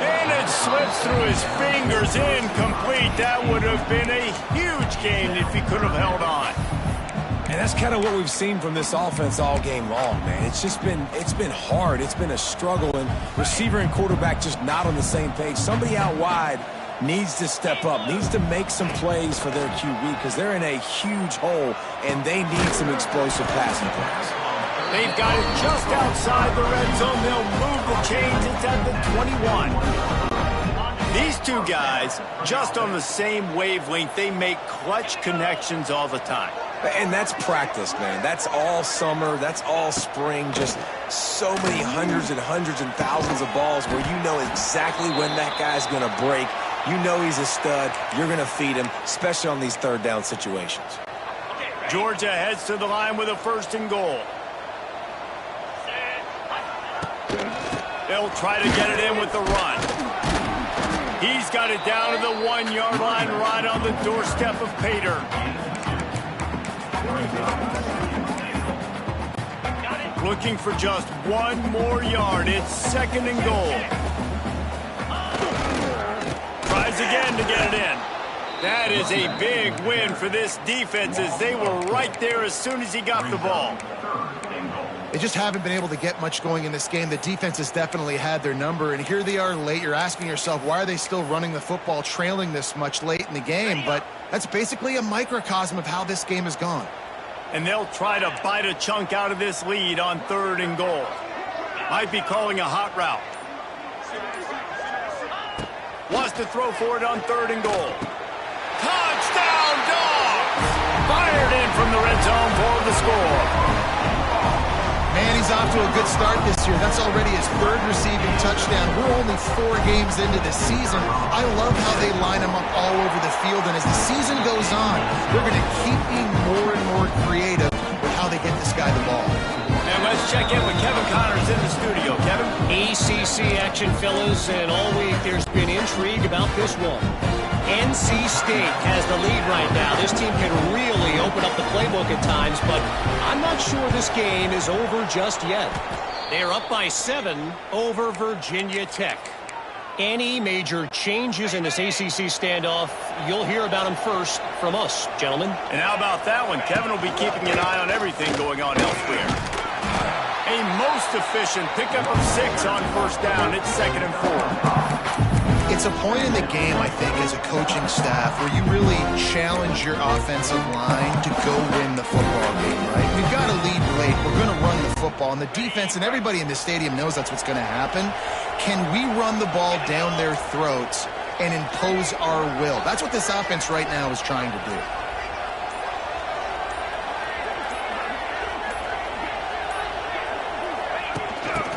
And it slips through his fingers, incomplete. That would have been a huge gain if he could have held on. And that's kind of what we've seen from this offense all game long, man. It's been hard. It's been a struggle, and receiver and quarterback just not on the same page. Somebody out wide needs to step up, needs to make some plays for their QB because they're in a huge hole, and they need some explosive passing plays. They've got it just outside the red zone. They'll move the chains. It's at the 21. These two guys, just on the same wavelength, they make clutch connections all the time. And that's practice, man. That's all summer. That's all spring. Just so many hundreds and thousands of balls where you know exactly when that guy's going to break. You know he's a stud. You're going to feed him, especially on these third down situations. Georgia heads to the line with a 1st and goal. They'll try to get it in with the run. He's got it down to the 1-yard line, right on the doorstep of Pater. Looking for just one more yard. It's 2nd and goal. Tries again to get it in. That is a big win for this defense as they were right there as soon as he got the ball. They just haven't been able to get much going in this game. The defense has definitely had their number, and here they are late. You're asking yourself, why are they still running the football, trailing this much late in the game? But that's basically a microcosm of how this game has gone. And they'll try to bite a chunk out of this lead on 3rd and goal. Might be calling a hot route. Wants to throw for it on 3rd and goal. Touchdown, Dogs! Fired in from the red zone for the score. Man, he's off to a good start this year. That's already his 3rd receiving touchdown. We're only 4 games into the season. I love how they line him up all over the field, and as the season goes on, they're going to keep being more and more creative with how they get this guy the ball. And let's check in with Kevin Connors in the studio. Kevin? ACC action, fellas, and all week there's been intrigue about this one. NC State has the lead right now. This team can really open up the playbook at times, but I'm not sure this game is over just yet. They're up by 7 over Virginia Tech. Any major changes in this ACC standoff, you'll hear about them first from us, gentlemen. And how about that one? Kevin will be keeping an eye on everything going on elsewhere. A most efficient pickup of 6 on 1st down. It's 2nd and 4. It's a point in the game, I think, as a coaching staff where you really challenge your offensive line to go win the football game, right? We've got to lead late. We're going to run the football, and the defense and everybody in the stadium knows that's what's going to happen. Can we run the ball down their throats and impose our will? That's what this offense right now is trying to do.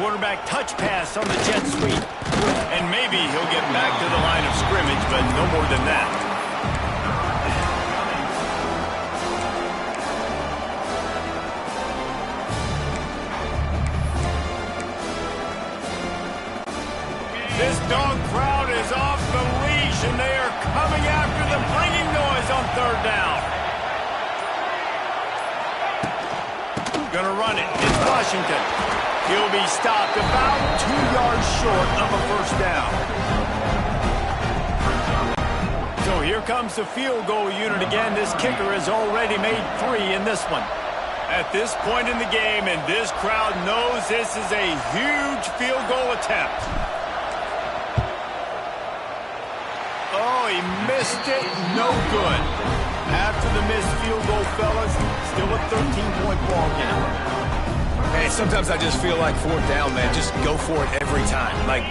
Quarterback touch pass on the jet sweep. And maybe he'll get back to the line of scrimmage, but no more than that. This dog crowd is off the leash. motion. They are coming after the bringing noise on third down. Gonna run it. It's Washington. He'll be stopped about 2 yards short of a first down. So here comes the field goal unit again. This kicker has already made 3 in this one. At this point in the game, and this crowd knows this is a huge field goal attempt. Oh, he missed it. No good. After the missed field goal, fellas, still a 13-point ball game. Hey, sometimes I just feel like fourth down, man. Just go for it every time. Like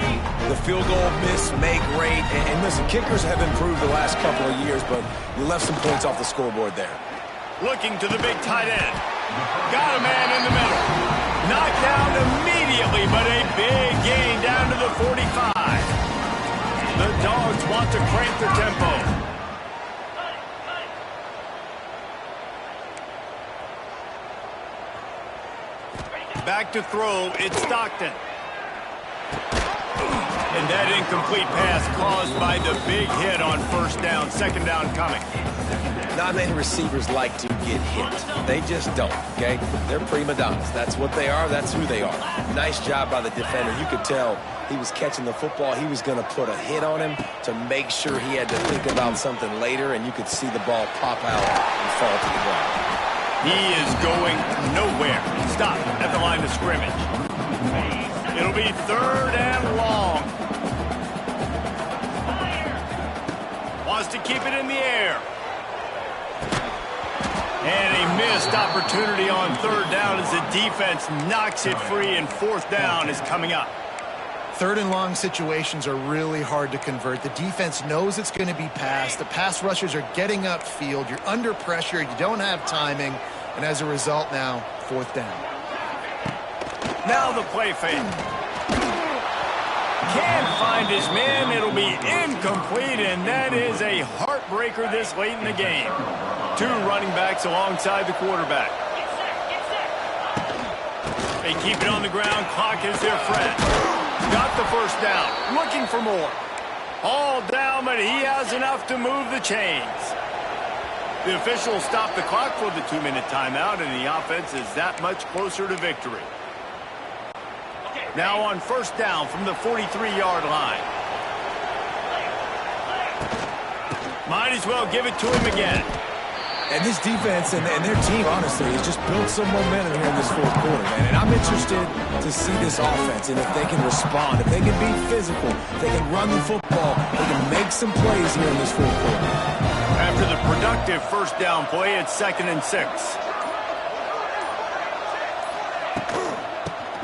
the field goal miss, make rate. And listen, kickers have improved the last couple of years, but you left some points off the scoreboard there. Looking to the big tight end. Got a man in the middle. Knocked down immediately, but a big gain down to the 45. The Dogs want to crank their tempo. Back to throw, it's Stockton. And that incomplete pass caused by the big hit on first down, second down coming. Not many receivers like to get hit. They just don't, okay? They're prima donnas. That's what they are. That's who they are. Nice job by the defender. You could tell he was catching the football. He was going to put a hit on him to make sure he had to think about something later, and you could see the ball pop out and fall to the ground. He is going nowhere. Stop at the line of scrimmage. It'll be third and long. Wants to keep it in the air. And a missed opportunity on third down as the defense knocks it free, and fourth down is coming up. Third and long situations are really hard to convert. The defense knows it's going to be passed. The pass rushers are getting upfield. You're under pressure. You don't have timing. And as a result now, fourth down. Now the play fake. Can't find his man. It'll be incomplete, and that is a heartbreaker this late in the game. 2 running backs alongside the quarterback. They keep it on the ground. Clock is their friend. Got the first down. Looking for more. All down, but he has enough to move the chains. The officials stop the clock for the 2-minute timeout, and the offense is that much closer to victory. Now on first down from the 43-yard line. Might as well give it to him again. And this defense and their team, honestly, has just built some momentum here in this fourth quarter, man. And I'm interested to see this offense and if they can respond, if they can be physical, if they can run the football, they can make some plays here in this fourth quarter. After the productive first down play, it's 2nd and 6.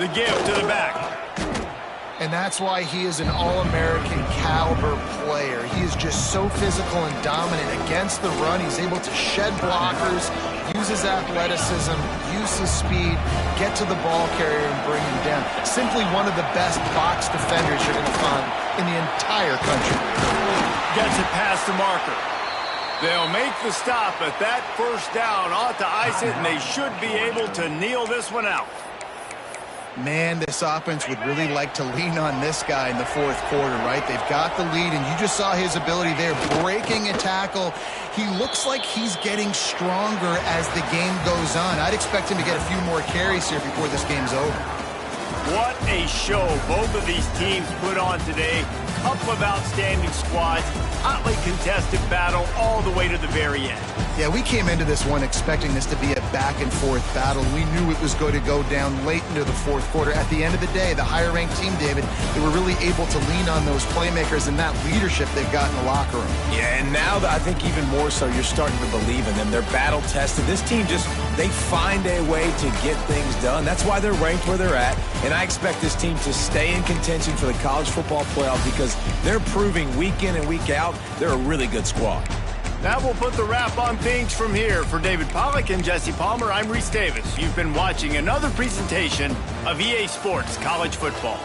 The give to the back. And that's why he is an All-American caliber player. He is just so physical and dominant against the run. He's able to shed blockers, use his athleticism, use his speed, get to the ball carrier and bring him down. Simply one of the best box defenders you're going to find in the entire country. Gets it past the marker. They'll make the stop, but that first down ought to ice it, and they should be able to kneel this one out. Man, this offense would really like to lean on this guy in the fourth quarter, right? They've got the lead, and you just saw his ability there, breaking a tackle. He looks like he's getting stronger as the game goes on. I'd expect him to get a few more carries here before this game's over. What a show both of these teams put on today. Couple of outstanding squads, hotly contested battle all the way to the very end. Yeah, we came into this one expecting this to be a back-and-forth battle. We knew it was going to go down late into the fourth quarter. At the end of the day, the higher-ranked team, David, they were really able to lean on those playmakers and that leadership they've got in the locker room. Yeah, and now I think even more so, you're starting to believe in them. They're battle-tested. This team they find a way to get things done. That's why they're ranked where they're at. And I expect this team to stay in contention for the college football playoff because they're proving week in and week out they're a really good squad. That will put the wrap on things from here. For David Pollack and Jesse Palmer, I'm Reese Davis. You've been watching another presentation of EA Sports College Football.